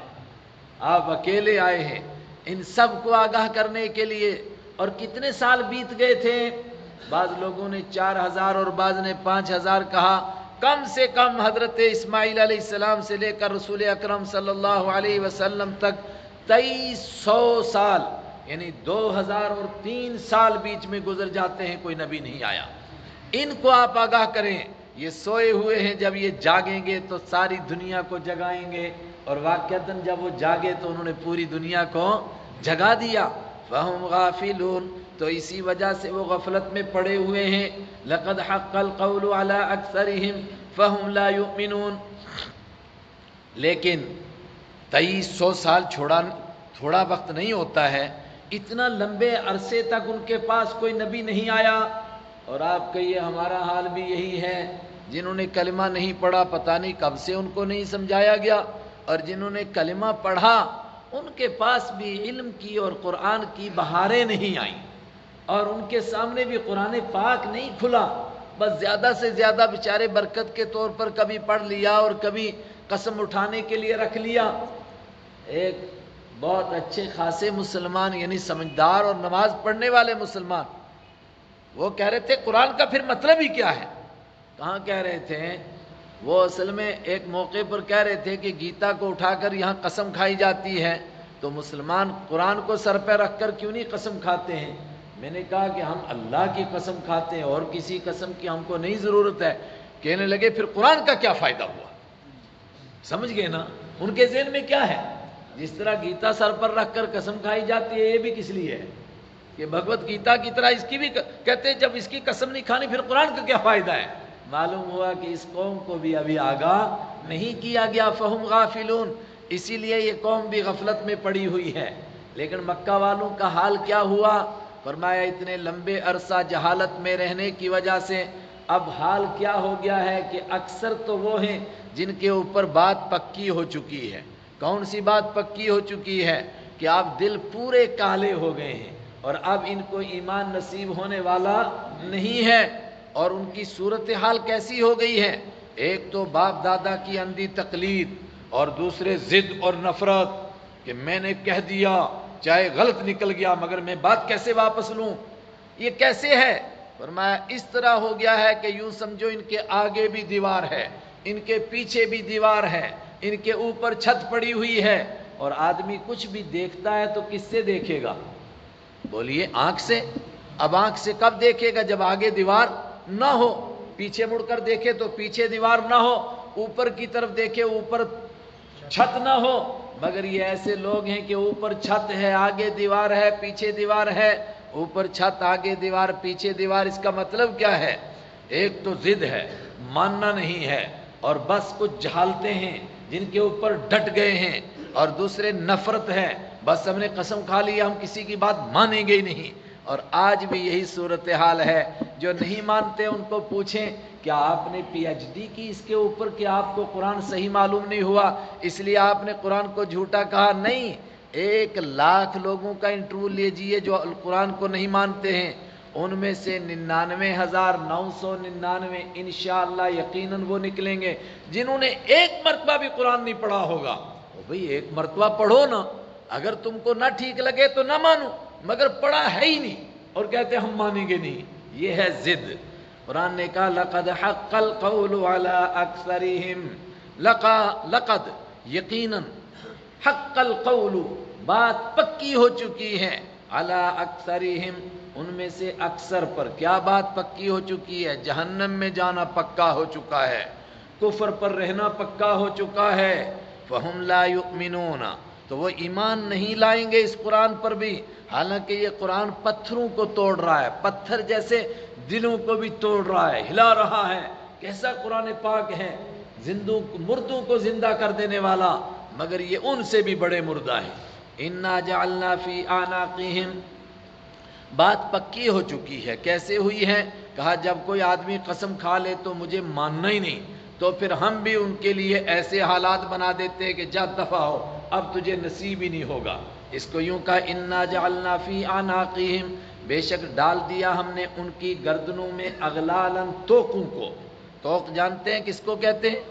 آپ اکیلے آئے ہیں ان سب کو آگاہ کرنے کے لیے۔ اور کتنے سال بیت گئے تھے؟ بعض لوگوں نے 4000 اور بعض نے 5000 کہا۔ کم سے کم حضرت اسماعیل علیہ السلام سے لے کر رسول اکرم صلی اللہ علیہ وسلم تک 2300 سال، یعنی 2003 سال بیچ میں گزر جاتے ہیں، کوئی نبی نہیں آیا۔ ان کو آپ آگاہ کریں، یہ سوئے ہوئے ہیں، جب یہ جاگیں گے تو ساری دنیا کو جگائیں گے۔ اور واقعتاً جب وہ جاگے تو انہوں نے پوری دنیا کو جگا دیا۔ فَهُمْ غَافِلُونَ، تو اسی وجہ سے وہ غفلت میں پڑے ہوئے ہیں۔ لَقَدْ حَقَّ الْقَوْلُ عَلَىٰ أَكْثَرِهِمْ فَهُمْ لَا يُؤْمِنُونَ۔ لیکن 2300 سال تھوڑا وقت نہیں ہوتا ہے، اتنا لمبے عرصے تک ان کے پاس کوئی نبی نہیں آیا۔ اور آپ کہیے ہمارا حال بھی یہی ہے، جنہوں نے کلمہ نہیں پڑھا پتہ نہیں کب سے ان کو نہیں سمجھایا گیا، اور جنہوں نے کلمہ پڑھا ان کے پاس بھی علم کی اور قرآن کی بہاریں نہیں آئیں، اور ان کے سامنے بھی قرآن پاک نہیں کھلا۔ بس زیادہ سے زیادہ بیچارے برکت کے طور پر کبھی پڑھ لیا اور کبھی قسم اٹھانے کے لیے رکھ لیا۔ ایک بہت اچھے خاصے مسلمان، یعنی سمجھدار اور نماز پڑھنے والے مسلمان، وہ کہہ رہے تھے قرآن کا پھر مطلب ہی کیا ہے؟ کہاں کہہ رہے تھے؟ وہ اصل میں ایک موقع پر کہہ رہے تھے کہ گیتا کو اٹھا کر یہاں قسم کھائی جاتی ہے، تو مسلمان قرآن کو سر پہ رکھ کر کیوں نہیں قسم کھاتے ہیں؟ میں نے کہا کہ ہم اللہ کی قسم کھاتے ہیں اور کسی قسم کی ہم کو نہیں ضرورت ہے. کہنے لگے پھر قرآن کا کیا فائدہ ہوا؟ سمجھ گئے نا ان کے ذہن میں کیا ہے. جس طرح گیتا سر پر رکھ کر قسم کھائی جاتی ہے، یہ بھی کس لیے ہے کہ بھگوت گیتا کی طرح اس کی بھی کہتے ہیں جب اس کی قسم نہیں کھانی پھر قرآن کا کیا فائدہ ہے. معلوم ہوا کہ اس قوم کو بھی ابھی آگاہ نہیں کیا گیا. فہم غافلون، اسی لیے یہ قوم بھی غفلت میں پڑی ہوئی ہے. لیکن مکہ والوں کا حال کیا ہوا؟ فرمایا اتنے لمبے عرصہ جہالت میں رہنے کی وجہ سے اب حال کیا ہو گیا ہے کہ اکثر تو وہ ہیں جن کے اوپر بات پکی ہو چکی ہے. کون سی بات پکی ہو چکی ہے؟ کہ اب دل پورے کالے ہو گئے ہیں اور اب ان کو ایمان نصیب ہونے والا نہیں ہے. اور ان کی صورتحال کیسی ہو گئی ہے؟ ایک تو باپ دادا کی اندھی تقلید اور دوسرے ضد اور نفرت کہ میں نے کہہ دیا چاہے غلط نکل گیا مگر میں بات کیسے واپس لوں. یہ کیسے ہے؟ فرمایا اس طرح ہو گیا ہے کہ یوں سمجھو ان کے آگے بھی دیوار ہے، ان کے پیچھے بھی دیوار ہے، ان کے اوپر چھت پڑی ہوئی ہے. اور آدمی کچھ بھی دیکھتا ہے تو کس سے دیکھے گا؟ بولیے آنکھ سے. اب آنکھ سے کب دیکھے گا؟ جب آگے دیوار نہ ہو. پیچھے مڑ کر دیکھے تو پیچھے دیوار نہ ہو، اوپر کی طرف دیکھے اوپر چھت نہ ہو. مگر یہ ایسے لوگ ہیں کہ اوپر چھت ہے، آگے دیوار ہے، پیچھے دیوار ہے. اوپر چھت، آگے دیوار، پیچھے دیوار. اس کا مطلب کیا ہے؟ ایک تو ضد ہے، ماننا نہیں ہے اور بس کچھ جہالتے ہیں جن کے اوپر ڈٹ گئے ہیں، اور دوسرے نفرت ہے، بس ہم نے قسم کھا لی ہم کسی کی بات مانیں گے ہی نہیں. اور آج بھی یہی صورتحال ہے. جو نہیں مانتے ان کو پوچھیں کیا آپ نے پی ایچ ڈی کی اس کے اوپر کہ آپ کو قرآن صحیح معلوم نہیں ہوا اس لیے آپ نے قرآن کو جھوٹا کہا؟ نہیں. 1,00,000 لوگوں کا انٹرویو لیجئے جو قرآن کو نہیں مانتے ہیں، ان میں سے 99,999 انشاءاللہ یقیناً وہ نکلیں گے جنہوں نے ایک مرتبہ بھی قرآن نہیں پڑھا ہوگا. بھئی ایک مرتبہ پڑھو نا، اگر تم کو نہ ٹھیک لگے تو نہ مانو، مگر پڑھا ہے ہی نہیں اور کہتے ہم مانیں گے نہیں. یہ ہے ضد. قرآن نے کہا لقد حق القول على اکثرهم، لقد یقیناً حق القول بات پکی ہو چکی ہے، على اکثرهم ان میں سے اکثر پر. کیا بات پکی ہو چکی ہے؟ جہنم میں جانا پکا ہو چکا ہے، کفر پر رہنا پکا ہو چکا ہے. فہم لا یؤمنون، تو وہ ایمان نہیں لائیں گے اس قرآن پر بھی. حالانکہ یہ قرآن پتھروں کو توڑ رہا ہے، پتھر جیسے دلوں کو بھی توڑ رہا ہے، ہلا رہا ہے. کیسا قرآن پاک ہے، مردوں کو زندہ کر دینے والا، مگر یہ ان سے بھی بڑے مردہ ہیں. انا جعلنا فی اعناقہم، بات پکی ہو چکی ہے. کیسے ہوئی ہے؟ کہا جب کوئی آدمی قسم کھا لے تو مجھے ماننا ہی نہیں، تو پھر ہم بھی ان کے لیے ایسے حالات بنا دیتے کہ جا دفع ہو، اب تجھے نصیب ہی نہیں ہوگا. اس کو یوں کہا انا جعلنا فی اعناقہم، بے شک ڈال دیا ہم نے ان کی گردنوں میں اغلالا، توقوں کو. توق جانتے ہیں کس کو کہتے ہیں؟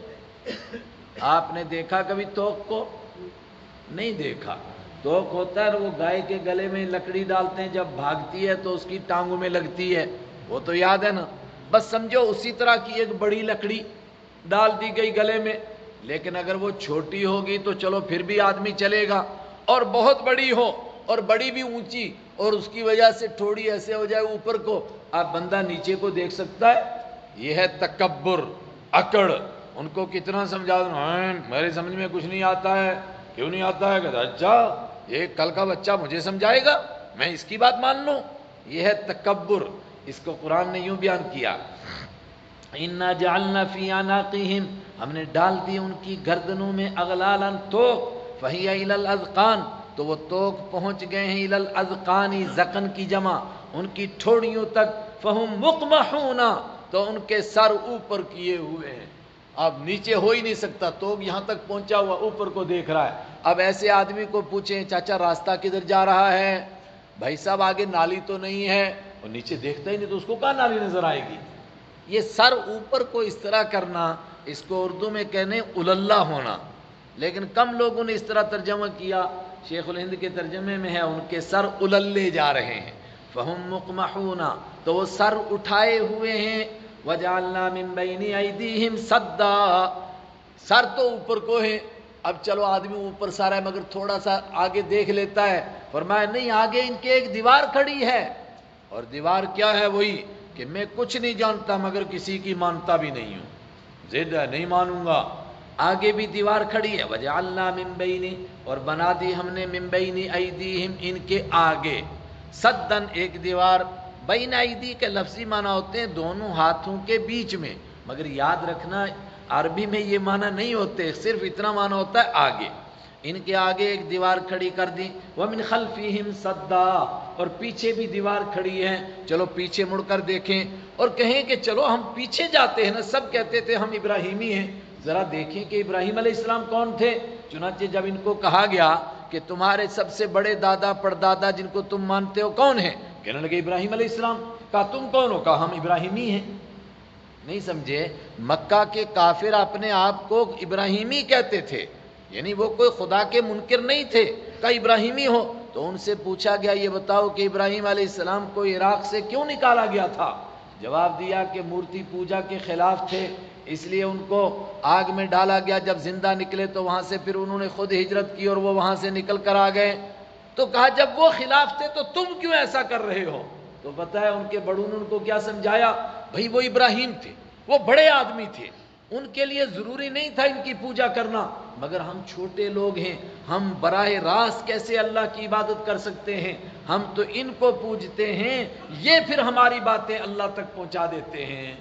آپ نے دیکھا کبھی توق کو؟ نہیں دیکھا. توق ہوتا ہے وہ گائے کے گلے میں لکڑی ڈالتے ہیں، جب بھاگتی ہے تو اس کی ٹانگوں میں لگتی ہے، وہ تو یاد ہے نا. بس سمجھو اسی طرح کی ایک بڑی لکڑی ڈال دی گئی گلے میں. لیکن اگر وہ چھوٹی ہوگی تو چلو پھر بھی آدمی چلے گا، اور بہت بڑی ہو اور بڑی بھی اونچی اور اس کی وجہ سے تھوڑی ایسے ہو جائے اوپر کو، اب بندہ نیچے کو دیکھ سکتا ہے. یہ ہے تکبر، اکڑ. ان کو کتنا سمجھا دوں، میرے سمجھ میں کچھ نہیں آتا ہے. کیوں نہیں آتا ہے؟ کہتا اچھا یہ کل کا بچہ مجھے سمجھائے گا، میں اس کی بات مان لوں. یہ ہے تکبر. اس کو قرآن نے یوں بیان کیا انا جعلنا فی اعناقہم، ہم نے ڈال دی ان کی گردنوں میں اغلالا، توق. فہی الی الاذقان، تو وہ توق پہنچ گئے ہیں الی الاذقان، ذقن کی جمع، ان کی ٹھوڑیوں تک. فہم مقمحون، تو ان کے سر اوپر کیے ہوئے ہیں. اب نیچے ہو ہی نہیں سکتا، توق یہاں تک پہنچا ہوا اوپر کو دیکھ رہا ہے. اب ایسے آدمی کو پوچھیں چاچا راستہ کدھر جا رہا ہے؟ بھائی صاحب آگے نالی تو نہیں ہے، اور نیچے دیکھتا ہی نہیں تو اس کو کہاں نالی نظر آئے گی؟ یہ سر اوپر کو اس طرح کرنا، اس کو اردو میں کہنے اوللہ ہونا. لیکن کم لوگوں نے اس طرح ترجمہ کیا. شیخ الہند کے ترجمے میں ہے ان کے سر اوللے جا رہے ہیں. فہم مقمحون، تو وہ سر اٹھائے ہوئے ہیں. وجعلنا من بین ایدیہم سدا، سر تو اوپر کو ہے. اب چلو آدمی اوپر سارا ہے مگر تھوڑا سا آگے دیکھ لیتا ہے. فرمایا نہیں، آگے ان کے ایک دیوار کھڑی ہے. اور دیوار کیا ہے؟ وہی کہ میں کچھ نہیں جانتا مگر کسی کی مانتا بھی نہیں ہوں، ضد ہے نہیں مانوں گا۔ آگے بھی دیوار کھڑی ہے، وَجَعَلْنَا مِن بَيْنِ، اور بنا دی ہم نے مِن بَيْنِ أَيْدِيهِمْ، ان کے آگے، سدن ایک دیوار، بین ایدی کے لفظی معنی ہوتے ہیں دونوں ہاتھوں کے بیچ میں، مگر یاد رکھنا عربی میں یہ معنی نہیں ہوتے، صرف اتنا معنی ہوتا ہے آگے، ان کے آگے ایک دیوار کھڑی کر دی، وَمِنْ خَلْفِهِمْ صَدًّا، اور پیچھے بھی دیوار کھڑی ہے۔ چلو پیچھے مڑ کر دیکھیں اور کہیں کہ چلو ہم پیچھے جاتے ہیں نا، سب کہتے تھے ہم ابراہیمی ہیں، ذرا دیکھیں کہ ابراہیم علیہ السلام کون تھے۔ چنانچہ جب ان کو کہا گیا کہ تمہارے سب سے بڑے دادا پردادا جن کو تم مانتے ہو کون ہیں؟ کہنے لگے ابراہیم علیہ السلام۔ کہا تم کون ہو؟ کہا ہم ابراہیمی ہیں۔ نہیں سمجھے؟ مکہ کے کافر اپنے آپ کو ابراہیمی کہتے تھے، یعنی وہ کوئی خدا کے منکر نہیں تھے۔ کہا ابراہیمی ہو؟ تو ان سے پوچھا گیا یہ بتاؤ کہ ابراہیم علیہ السلام کو عراق سے کیوں نکالا گیا تھا؟ جواب دیا کہ مورتی پوجا کے خلاف تھے، اس لیے ان کو آگ میں ڈالا گیا، جب زندہ نکلے تو وہاں سے پھر انہوں نے خود ہجرت کی اور وہ وہاں سے نکل کر آ گئے۔ تو کہا جب وہ خلاف تھے تو تم کیوں ایسا کر رہے ہو؟ تو پتہ ہے ان کے بڑوں نے ان کو کیا سمجھایا؟ بھئی وہ ابراہیم تھے، وہ بڑے آدمی تھے، ان کے لیے ضروری نہیں تھا ان کی پوجا کرنا، مگر ہم چھوٹے لوگ ہیں، ہم براہ راست کیسے اللہ کی عبادت کر سکتے ہیں؟ ہم تو ان کو پوجتے ہیں، یہ پھر ہماری باتیں اللہ تک پہنچا دیتے ہیں۔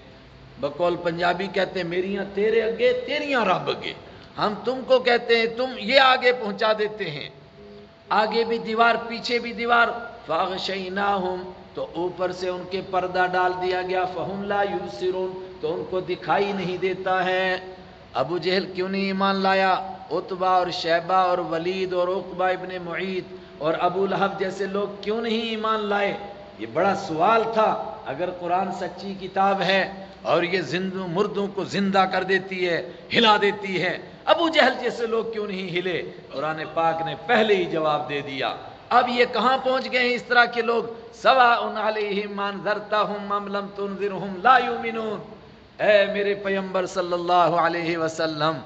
بقول پنجابی کہتے ہیں میریاں تیرے اگے تیریاں رب اگے، ہم تم کو کہتے ہیں تم یہ آگے پہنچا دیتے ہیں۔ آگے بھی دیوار پیچھے بھی دیوار، فَأَغْشَيْنَاهُمْ، تو اوپر سے ان کے پردہ ڈال دیا گیا، فَهُمْ لَا يُبْصِرُونَ، تو ان کو دکھائی نہیں دیتا ہے۔ ابو جہل کیوں نہیں ایمان لایا؟ عتبہ اور شیبہ اور ولید اور عقبہ ابن معیط اور ابو لہب جیسے لوگ کیوں نہیں ایمان لائے؟ یہ بڑا سوال تھا۔ اگر قرآن سچی کتاب ہے اور یہ مردوں کو زندہ کر دیتی ہے، ہلا دیتی ہے، ابو جہل جیسے لوگ کیوں نہیں ہلے؟ قرآن پاک نے پہلے ہی جواب دے دیا۔ اب یہ کہاں پہنچ گئے ہیں اس طرح کے لوگ؟ سواء علیہم انذرتہم ام لم تنذرہم لا یؤمنون۔ اے میرے پیغمبر صلی اللہ علیہ وسلم،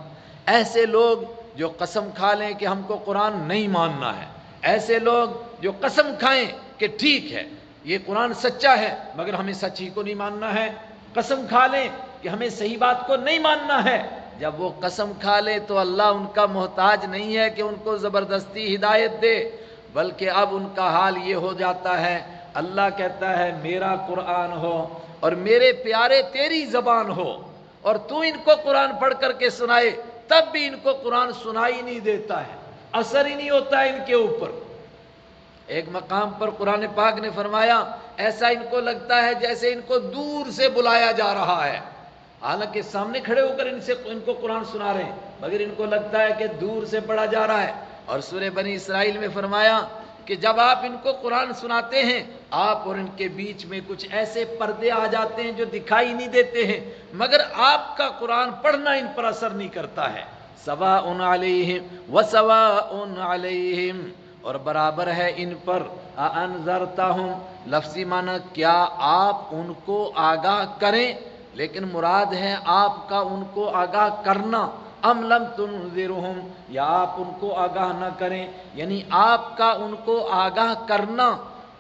ایسے لوگ جو قسم کھا لیں کہ ہم کو قرآن نہیں ماننا ہے، ایسے لوگ جو قسم کھائیں کہ ٹھیک ہے یہ قرآن سچا ہے مگر ہمیں سچی کو نہیں ماننا ہے، قسم کھا لیں کہ ہمیں صحیح بات کو نہیں ماننا ہے، جب وہ قسم کھا لے تو اللہ ان کا محتاج نہیں ہے کہ ان کو زبردستی ہدایت دے، بلکہ اب ان کا حال یہ ہو جاتا ہے، اللہ کہتا ہے میرا قرآن ہو اور میرے پیارے تیری زبان ہو، اور تو ان کو قرآن پڑھ کر کے سنائے تب بھی ان کو قرآن سنائی نہیں دیتا ہے، اثر ہی نہیں ہوتا ہے ان کے اوپر۔ ایک مقام پر قرآن پاک نے فرمایا ایسا ان کو لگتا ہے جیسے ان کو دور سے بلایا جا رہا ہے، حالانکہ سامنے کھڑے ہو کر ان کو قرآن سنا رہے ہیں، مگر ان کو لگتا ہے کہ دور سے پڑھا جا رہا ہے۔ اور سورہ بنی اسرائیل میں فرمایا کہ جب آپ ان کو قرآن سناتے ہیں آپ اور ان کے بیچ میں کچھ ایسے پردے آ جاتے ہیں جو دکھائی نہیں دیتے ہیں، مگر آپ کا قرآن پڑھنا ان پر اثر نہیں کرتا ہے۔ سواء علیہم وسواء علیہم، اور برابر ہے ان پر، انذرتہم لفظی معنی کیا آپ ان کو آگاہ کریں، لیکن مراد ہے آپ کا ان کو آگاہ کرنا، ام لم تنذرہم، یا آپ ان کو آگاہ نہ کریں، یعنی آپ کا ان کو آگاہ کرنا،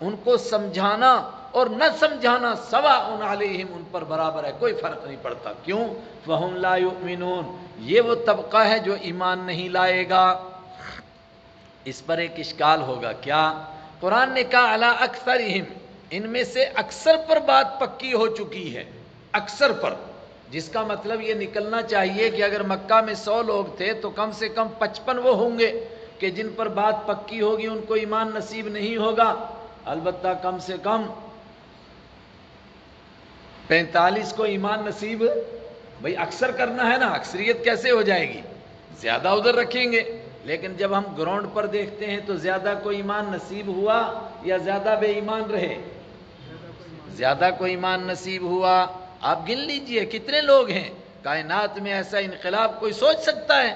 ان کو سمجھانا اور نہ سمجھانا سواء علیہم، ان پر برابر ہے، کوئی فرق نہیں پڑتا۔ کیوں؟ فہم لا یؤمنون، یہ وہ طبقہ ہے جو ایمان نہیں لائے گا۔ اس پر ایک اشکال ہوگا، کیا؟ قرآن نے کہا علی اکثرہم، ان میں سے اکثر پر بات پکی ہو چکی ہے، اکثر پر، جس کا مطلب یہ نکلنا چاہیے کہ اگر مکہ میں 100 لوگ تھے تو کم سے کم 55 وہ ہوں گے کہ جن پر بات پکی ہوگی ان کو ایمان نصیب نہیں ہوگا، البتہ کم سے کم 45 کو ایمان نصیب، بھئی اکثر کرنا ہے نا، اکثریت کیسے ہو جائے گی؟ زیادہ ادھر رکھیں گے، لیکن جب ہم گراؤنڈ پر دیکھتے ہیں تو زیادہ کو ایمان نصیب ہوا یا زیادہ بے ایمان رہے؟ زیادہ کو ایمان نصیب ہوا۔ آپ گن لیجئے کتنے لوگ ہیں کائنات میں، ایسا انقلاب کوئی سوچ سکتا ہے؟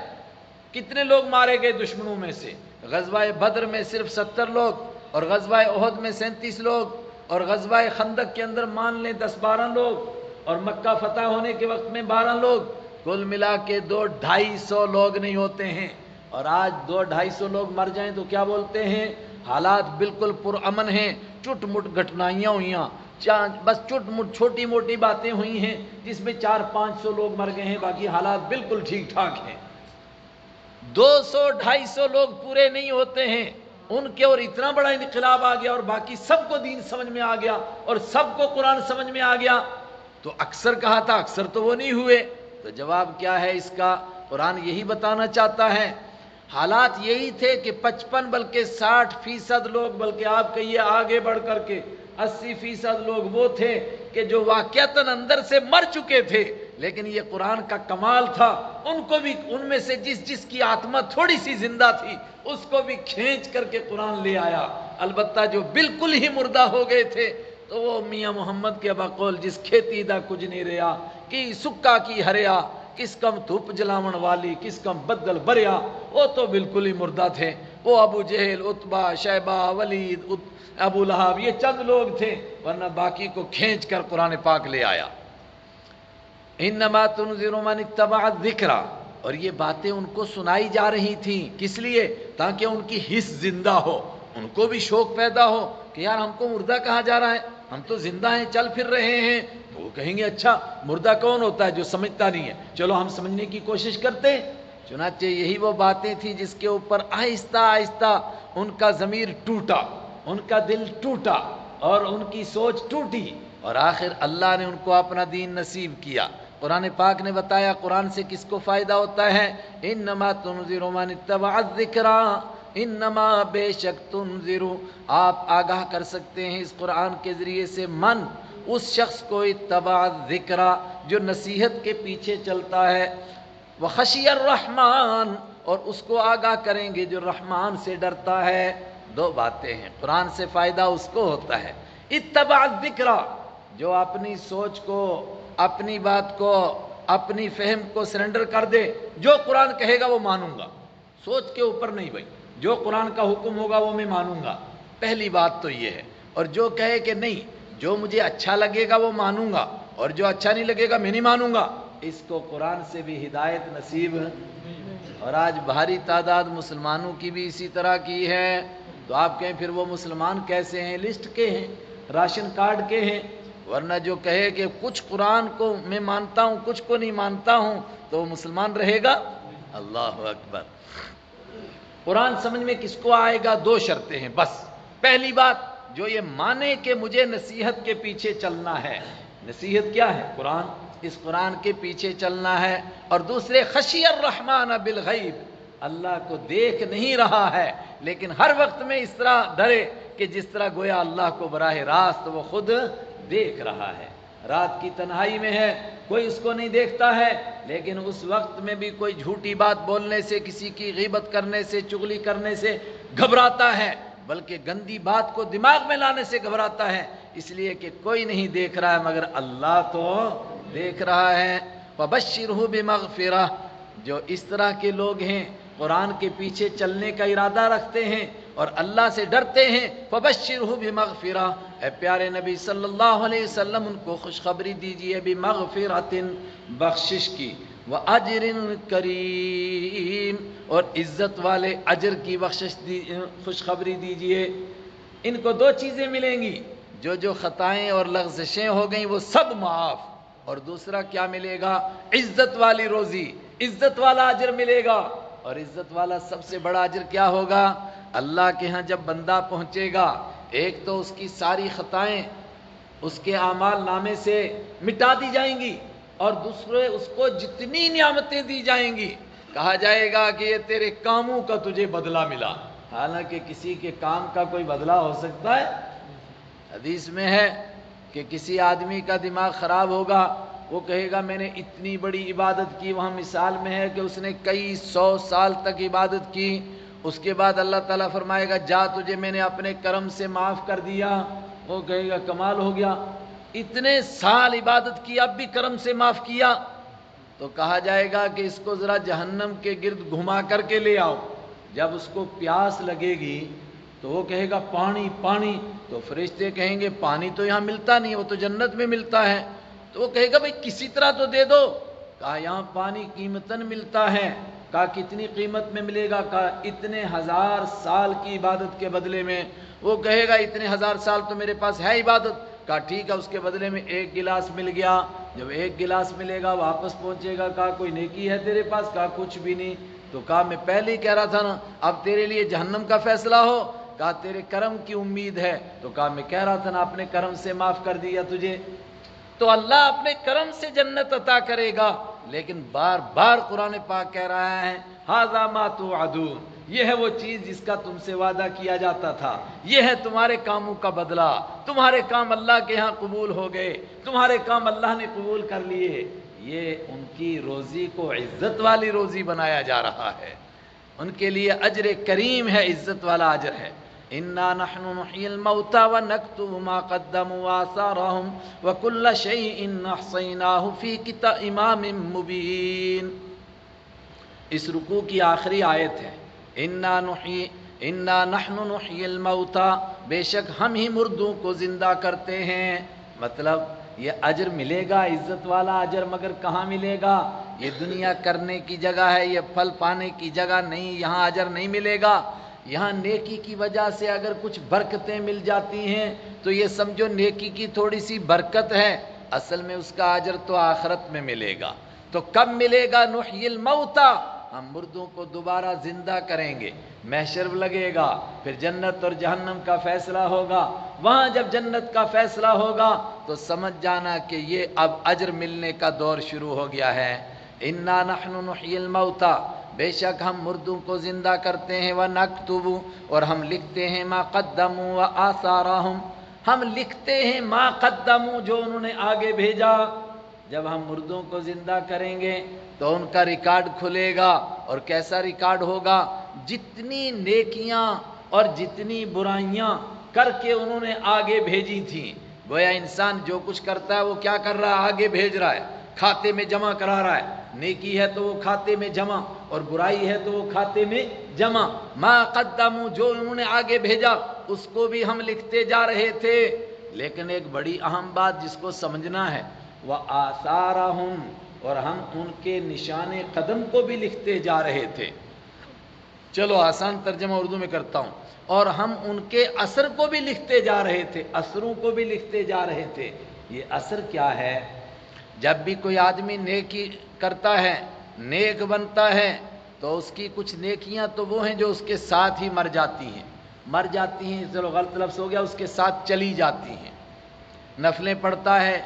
کتنے لوگ مارے گئے دشمنوں میں سے؟ غزوہ بدر میں صرف 70 لوگ، اور غزوہ احد میں 37 لوگ، اور غزوہ خندق کے اندر مان لیں 10-12 لوگ، اور مکہ فتح ہونے کے وقت میں 12 لوگ، کل ملا کے 200-250 لوگ نہیں ہوتے ہیں۔ اور آج 200-250 لوگ مر جائیں تو کیا بولتے ہیں؟ حالات بالکل پرامن ہیں، چٹ مٹ گھٹنائیاں ہوئیاں، بس چٹ مٹ چھوٹی موٹی باتیں ہوئی ہیں جس میں 400-500 لوگ مر گئے ہیں، باقی حالات بالکل ٹھیک ٹھاک ہیں۔ 200-250 لوگ پورے نہیں ہوتے ہیں ان کے، اور اتنا بڑا انقلاب آ گیا اور باقی سب کو دین سمجھ میں آ گیا اور سب کو قرآن سمجھ میں آ گیا، تو اکثر کہا تھا، اکثر تو وہ نہیں ہوئے۔ تو جواب کیا ہے اس کا؟ قرآن یہی بتانا چاہتا ہے، حالات یہی تھے کہ 55 بلکہ 60% لوگ، بلکہ آپ کہیے آگے بڑھ کر کے 80% لوگ وہ تھے کہ جو واقعتاً اندر سے مر چکے تھے، لیکن یہ قرآن کا کمال تھا، ان کو بھی، ان میں سے جس کی آتما تھوڑی سی زندہ تھی اس کو بھی کھینچ کر کے قرآن لے آیا۔ البتہ جو بالکل ہی مردہ ہو گئے تھے تو وہ میاں محمد کے بقول جس کھیتی دا کچھ نہیں رہا، کی سکا کی ہریا، کس کم دھوپ جلاون والی، کس کم بدل بریا، وہ تو بالکل ہی مردہ تھے۔ وہ ابو جہل، عتبہ، شیبہ، ولید، ابو لہب، یہ چند لوگ تھے، ورنہ باقی کو کھینچ کر قرآن پاک لے آیا۔ انما تنذر من اتبع الذکر، اور یہ باتیں ان کو سنائی جا رہی تھیں، کس لیے؟ تاکہ ان کی حس زندہ ہو، ان کو بھی شوق پیدا ہو کہ یار ہم کو مردہ کہا جا رہا ہے، ہم تو زندہ ہیں، چل پھر رہے ہیں۔ تو وہ کہیں گے اچھا مردہ کون ہوتا ہے؟ جو سمجھتا نہیں ہے، چلو ہم سمجھنے کی کوشش کرتے ہیں۔ چنانچہ یہی وہ باتیں تھیں جس کے اوپر آہستہ آہستہ ان کا ضمیر ٹوٹا، ان کا دل ٹوٹا اور ان کی سوچ ٹوٹی، اور آخر اللہ نے ان کو اپنا دین نصیب کیا۔ قرآن پاک نے بتایا قرآن سے کس کو فائدہ ہوتا ہے، انما تنذر من اتبع الذکر، انما بے شک تنذر، آپ آگاہ کر سکتے ہیں اس قرآن کے ذریعے سے، من، اس شخص کو اتبع الذکر جو نصیحت کے پیچھے چلتا ہے، وخشی الرحمن، اور اس کو آگاہ کریں گے جو رحمان سے ڈرتا ہے۔ دو باتیں ہیں، قرآن سے فائدہ اس کو ہوتا ہے، اتبع الذکر، جو اپنی سوچ کو، اپنی بات کو، اپنی فہم کو سرنڈر کر دے، جو قرآن کہے گا وہ مانوں گا، سوچ کے اوپر نہیں بھائی، جو قرآن کا حکم ہوگا وہ میں مانوں گا، پہلی بات تو یہ ہے۔ اور جو کہے کہ نہیں، جو مجھے اچھا لگے گا وہ مانوں گا اور جو اچھا نہیں لگے گا میں نہیں مانوں گا، اس کو قرآن سے بھی ہدایت نصیب ہے۔ اور آج بھاری تعداد مسلمانوں کی بھی اسی طرح کی ہے، تو آپ کہیں پھر وہ مسلمان کیسے ہیں؟ لسٹ کے ہیں، راشن کارڈ کے ہیں، ورنہ جو کہے کہ کچھ قرآن کو میں مانتا ہوں کچھ کو نہیں مانتا ہوں تو وہ مسلمان رہے گا؟ اللہ اکبر۔ قرآن سمجھ میں کس کو آئے گا؟ دو شرطیں ہیں بس۔ پہلی بات، جو یہ مانے کہ مجھے نصیحت کے پیچھے چلنا ہے، نصیحت کیا ہے؟ قرآن، اس قرآن کے پیچھے چلنا ہے۔ اور دوسرے، خشی الرحمن بالغیب، اللہ کو دیکھ نہیں رہا ہے لیکن ہر وقت میں اس طرح ڈرے کہ جس طرح گویا اللہ کو براہ راست وہ خود دیکھ رہا ہے۔ رات کی تنہائی میں ہے، کوئی اس کو نہیں دیکھتا ہے، لیکن اس وقت میں بھی کوئی جھوٹی بات بولنے سے، کسی کی غیبت کرنے سے، چغلی کرنے سے گھبراتا ہے، بلکہ گندی بات کو دماغ میں لانے سے گھبراتا ہے، اس لیے کہ کوئی نہیں دیکھ رہا ہے مگر اللہ تو دیکھ رہا ہے۔ فبشرہ بمغفرہ، جو اس طرح کے لوگ ہیں، قرآن کے پیچھے چلنے کا ارادہ رکھتے ہیں اور اللہ سے ڈرتے ہیں، فبشرہ بمغفرہ، اے پیارے نبی صلی اللہ علیہ وسلم ان کو خوشخبری دیجئے، بمغفرۃ، بخشش کی، وَأَجْرٍ کریم، اور عزت والے اجر کی خوشخبری دیجئے۔ ان کو دو چیزیں ملیں گی، جو خطائیں اور لغزشیں ہو گئیں وہ سب معاف، اور دوسرا کیا ملے گا؟ عزت والی روزی، عزت والا اجر ملے گا۔ اور عزت والا سب سے بڑا اجر کیا ہوگا؟ اللہ کے ہاں جب بندہ پہنچے گا، ایک تو اس کی ساری خطائیں اس کے اعمال نامے سے مٹا دی جائیں گی، اور دوسرے اس کو جتنی نعمتیں دی جائیں گی، کہا جائے گا کہ یہ تیرے کاموں کا تجھے بدلہ ملا۔ حالانکہ کسی کے کام کا کوئی بدلہ ہو سکتا ہے؟ حدیث میں ہے کہ کسی آدمی کا دماغ خراب ہوگا، وہ کہے گا میں نے اتنی بڑی عبادت کی، وہاں مثال میں ہے کہ اس نے کئی 100 سال تک عبادت کی، اس کے بعد اللہ تعالیٰ فرمائے گا جا تجھے میں نے اپنے کرم سے معاف کر دیا، وہ کہے گا کمال ہو گیا، اتنے سال عبادت کی اب بھی کرم سے معاف کیا؟ تو کہا جائے گا کہ اس کو ذرا جہنم کے گرد گھما کر کے لے آؤ۔ جب اس کو پیاس لگے گی تو وہ کہے گا پانی پانی، تو فرشتے کہیں گے پانی تو یہاں ملتا نہیں، وہ تو جنت میں ملتا ہے۔ تو وہ کہے گا بھئی کسی طرح تو دے دو۔ کہا یہاں پانی قیمتاً ملتا ہے۔ کہا کتنی قیمت میں ملے گا؟ کہا اتنے 1000 سال کی عبادت کے بدلے میں۔ وہ کہے گا اتنے 1000 سال تو میرے پاس ہے عبادت، کہا ٹھیک ہے، اس کے بدلے میں 1 گلاس مل گیا۔ جب 1 گلاس ملے گا واپس پہنچے گا، کہا کوئی نیکی ہے تیرے پاس؟ کہا کچھ بھی نہیں۔ تو کہا میں پہلے ہی کہہ رہا تھا نا، اب تیرے لیے جہنم کا فیصلہ ہو؟ کہا تیرے کرم کی امید ہے۔ تو کہا میں کہہ رہا تھا نا اپنے کرم سے معاف کر دیا تجھے۔ تو اللہ اپنے کرم سے جنت عطا کرے گا، لیکن بار بار قرآن پاک کہہ رہا ہے ھذا ما توعدون، یہ ہے وہ چیز جس کا تم سے وعدہ کیا جاتا تھا، یہ ہے تمہارے کاموں کا بدلہ، تمہارے کام اللہ کے ہاں قبول ہو گئے، تمہارے کام اللہ نے قبول کر لیے۔ یہ ان کی روزی کو عزت والی روزی بنایا جا رہا ہے، ان کے لیے اجر کریم ہے، عزت والا اجر ہے۔ انا نحن نحيي الموتى ونكتب ما قدموا وآثارهم وكل شيء احصيناه في كتاب امام مبين۔ اس رکوع کی آخری آیت ہے انا نحن نحيي الموتى، بے شک ہم ہی مردوں کو زندہ کرتے ہیں۔ مطلب یہ اجر ملے گا، عزت والا اجر، مگر کہاں ملے گا؟ یہ دنیا کرنے کی جگہ ہے، یہ پھل پانے کی جگہ نہیں، یہاں اجر نہیں ملے گا۔ یہاں نیکی کی وجہ سے اگر کچھ برکتیں مل جاتی ہیں تو یہ سمجھو نیکی کی تھوڑی سی برکت ہے، اصل میں اس کا اجر تو آخرت میں ملے گا۔ تو کب ملے گا؟ نحیی الموتى، ہم مردوں کو دوبارہ زندہ کریں گے، محشر لگے گا، پھر جنت اور جہنم کا فیصلہ ہوگا۔ وہاں جب جنت کا فیصلہ ہوگا تو سمجھ جانا کہ یہ اب اجر ملنے کا دور شروع ہو گیا ہے۔ انا نحن نحیی الموتى، بے شک ہم مردوں کو زندہ کرتے ہیں، وَنَكْتُبُ، اور ہم لکھتے ہیں، مَا قَدَّمُوا وَآثَارَهُمْ، ہم لکھتے ہیں مَا قَدَّمُوا، جو انہوں نے آگے بھیجا۔ جب ہم مردوں کو زندہ کریں گے تو ان کا ریکارڈ کھلے گا، اور کیسا ریکارڈ ہوگا؟ جتنی نیکیاں اور جتنی برائیاں کر کے انہوں نے آگے بھیجی تھیں، گویا انسان جو کچھ کرتا ہے وہ کیا کر رہا ہے؟ آگے بھیج رہا ہے، کھاتے میں جمع کرا رہا ہے۔ نیکی ہے تو وہ کھاتے میں جمع، اور برائی ہے تو وہ کھاتے میں جمع۔ ما قدموا، جو انہوں نے آگے بھیجا اس کو بھی ہم لکھتے جا رہے تھے۔ لیکن ایک بڑی اہم بات جس کو سمجھنا ہے، وَآثَارَهُمْ، اور ہم ان کے نشان قدم کو بھی لکھتے جا رہے تھے۔ چلو آسان ترجمہ اردو میں کرتا ہوں، اور ہم ان کے اثر کو بھی لکھتے جا رہے تھے، اثروں کو بھی لکھتے جا رہے تھے۔ یہ اثر کیا ہے؟ جب بھی کوئی آدمی نیکی کرتا ہے، نیک بنتا ہے، تو اس کی کچھ نیکیاں تو وہ ہیں جو اس کے ساتھ ہی مر جاتی ہیں، چلو غلط لفظ ہو گیا، اس کے ساتھ چلی جاتی ہیں۔ نفلیں پڑھتا ہے،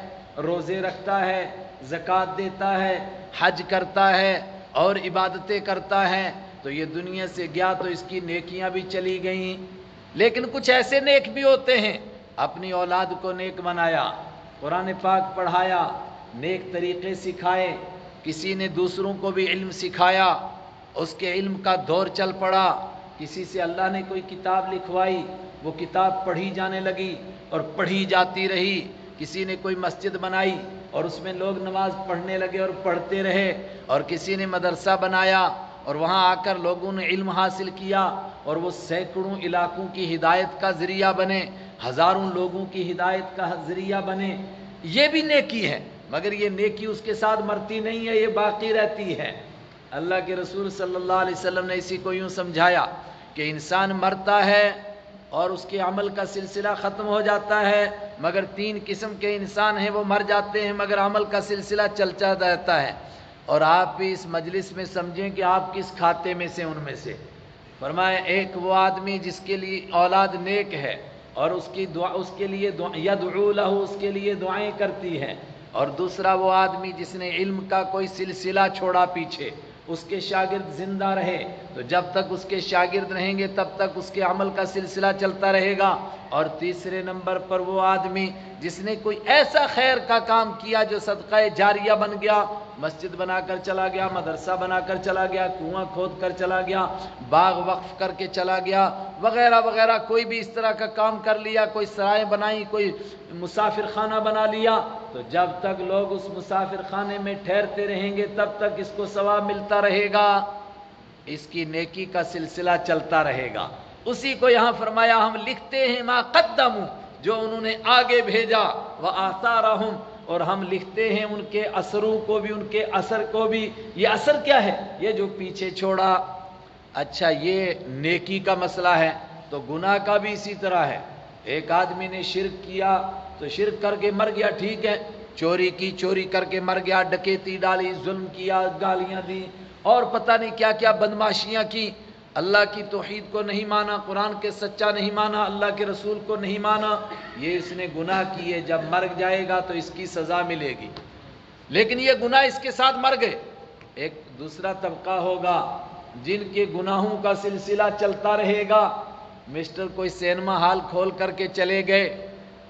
روزے رکھتا ہے، زکوٰۃ دیتا ہے، حج کرتا ہے اور عبادتیں کرتا ہے، تو یہ دنیا سے گیا تو اس کی نیکیاں بھی چلی گئیں۔ لیکن کچھ ایسے نیک بھی ہوتے ہیں، اپنی اولاد کو نیک بنایا، قرآن پاک پڑھایا، نیک طریقے سکھائے، کسی نے دوسروں کو بھی علم سکھایا، اس کے علم کا دور چل پڑا، کسی سے اللہ نے کوئی کتاب لکھوائی، وہ کتاب پڑھی جانے لگی اور پڑھی جاتی رہی، کسی نے کوئی مسجد بنائی اور اس میں لوگ نماز پڑھنے لگے اور پڑھتے رہے، اور کسی نے مدرسہ بنایا اور وہاں آ کر لوگوں نے علم حاصل کیا، اور وہ سینکڑوں علاقوں کی ہدایت کا ذریعہ بنے، ہزاروں لوگوں کی ہدایت کا ذریعہ بنے۔ یہ بھی نیکی ہے، مگر یہ نیکی اس کے ساتھ مرتی نہیں ہے، یہ باقی رہتی ہے۔ اللہ کے رسول صلی اللہ علیہ وسلم نے اسی کو یوں سمجھایا کہ انسان مرتا ہے اور اس کے عمل کا سلسلہ ختم ہو جاتا ہے، مگر 3 قسم کے انسان ہیں، وہ مر جاتے ہیں مگر عمل کا سلسلہ چلتا رہتا ہے۔ اور آپ بھی اس مجلس میں سمجھیں کہ آپ کس کھاتے میں سے، ان میں سے۔ فرمایا ایک وہ آدمی جس کے لیے اولاد نیک ہے اور اس کی دعا، اس کے لیے یدعو لہ، اس کے لیے دعائیں کرتی ہے، اور دوسرا وہ آدمی جس نے علم کا کوئی سلسلہ چھوڑا پیچھے، اس کے شاگرد زندہ رہے، تو جب تک اس کے شاگرد رہیں گے تب تک اس کے عمل کا سلسلہ چلتا رہے گا۔ اور تیسرے نمبر پر وہ آدمی جس نے کوئی ایسا خیر کا کام کیا جو صدقہ جاریہ بن گیا، مسجد بنا کر چلا گیا، مدرسہ بنا کر چلا گیا، کنواں کھود کر چلا گیا، باغ وقف کر کے چلا گیا، وغیرہ وغیرہ، کوئی بھی اس طرح کا کام کر لیا، کوئی سرائے بنائی، کوئی مسافر خانہ بنا لیا، تو جب تک لوگ اس مسافر خانے میں ٹھہرتے رہیں گے تب تک اس کو ثواب ملتا رہے گا، اس کی نیکی کا سلسلہ چلتا رہے گا۔ اسی کو یہاں فرمایا ہم لکھتے ہیں ما قدموا، جو انہوں نے آگے بھیجا، وآثارہم، اور ہم لکھتے ہیں ان کے اثروں کو بھی، ان کے اثر کو بھی۔ یہ اثر کیا ہے؟ یہ جو پیچھے چھوڑا۔ اچھا، یہ نیکی کا مسئلہ ہے۔ تو گناہ کا بھی اسی طرح ہے. ایک آدمی نے شرک کیا تو شرک کر کے مر گیا، ٹھیک ہے. چوری کی، چوری کر کے مر گیا. ڈکیتی ڈالی، ظلم کیا، گالیاں دی اور پتہ نہیں کیا کیا بدماشیاں کی. اللہ کی توحید کو نہیں مانا، قرآن کے سچا نہیں مانا، اللہ کے رسول کو نہیں مانا. یہ اس نے گناہ کیے، جب مر جائے گا تو اس کی سزا ملے گی. لیکن یہ گناہ اس کے ساتھ مر گئے. ایک دوسرا طبقہ ہوگا جن کے گناہوں کا سلسلہ چلتا رہے گا. مسٹر کوئی سینما ہال کھول کر کے چلے گئے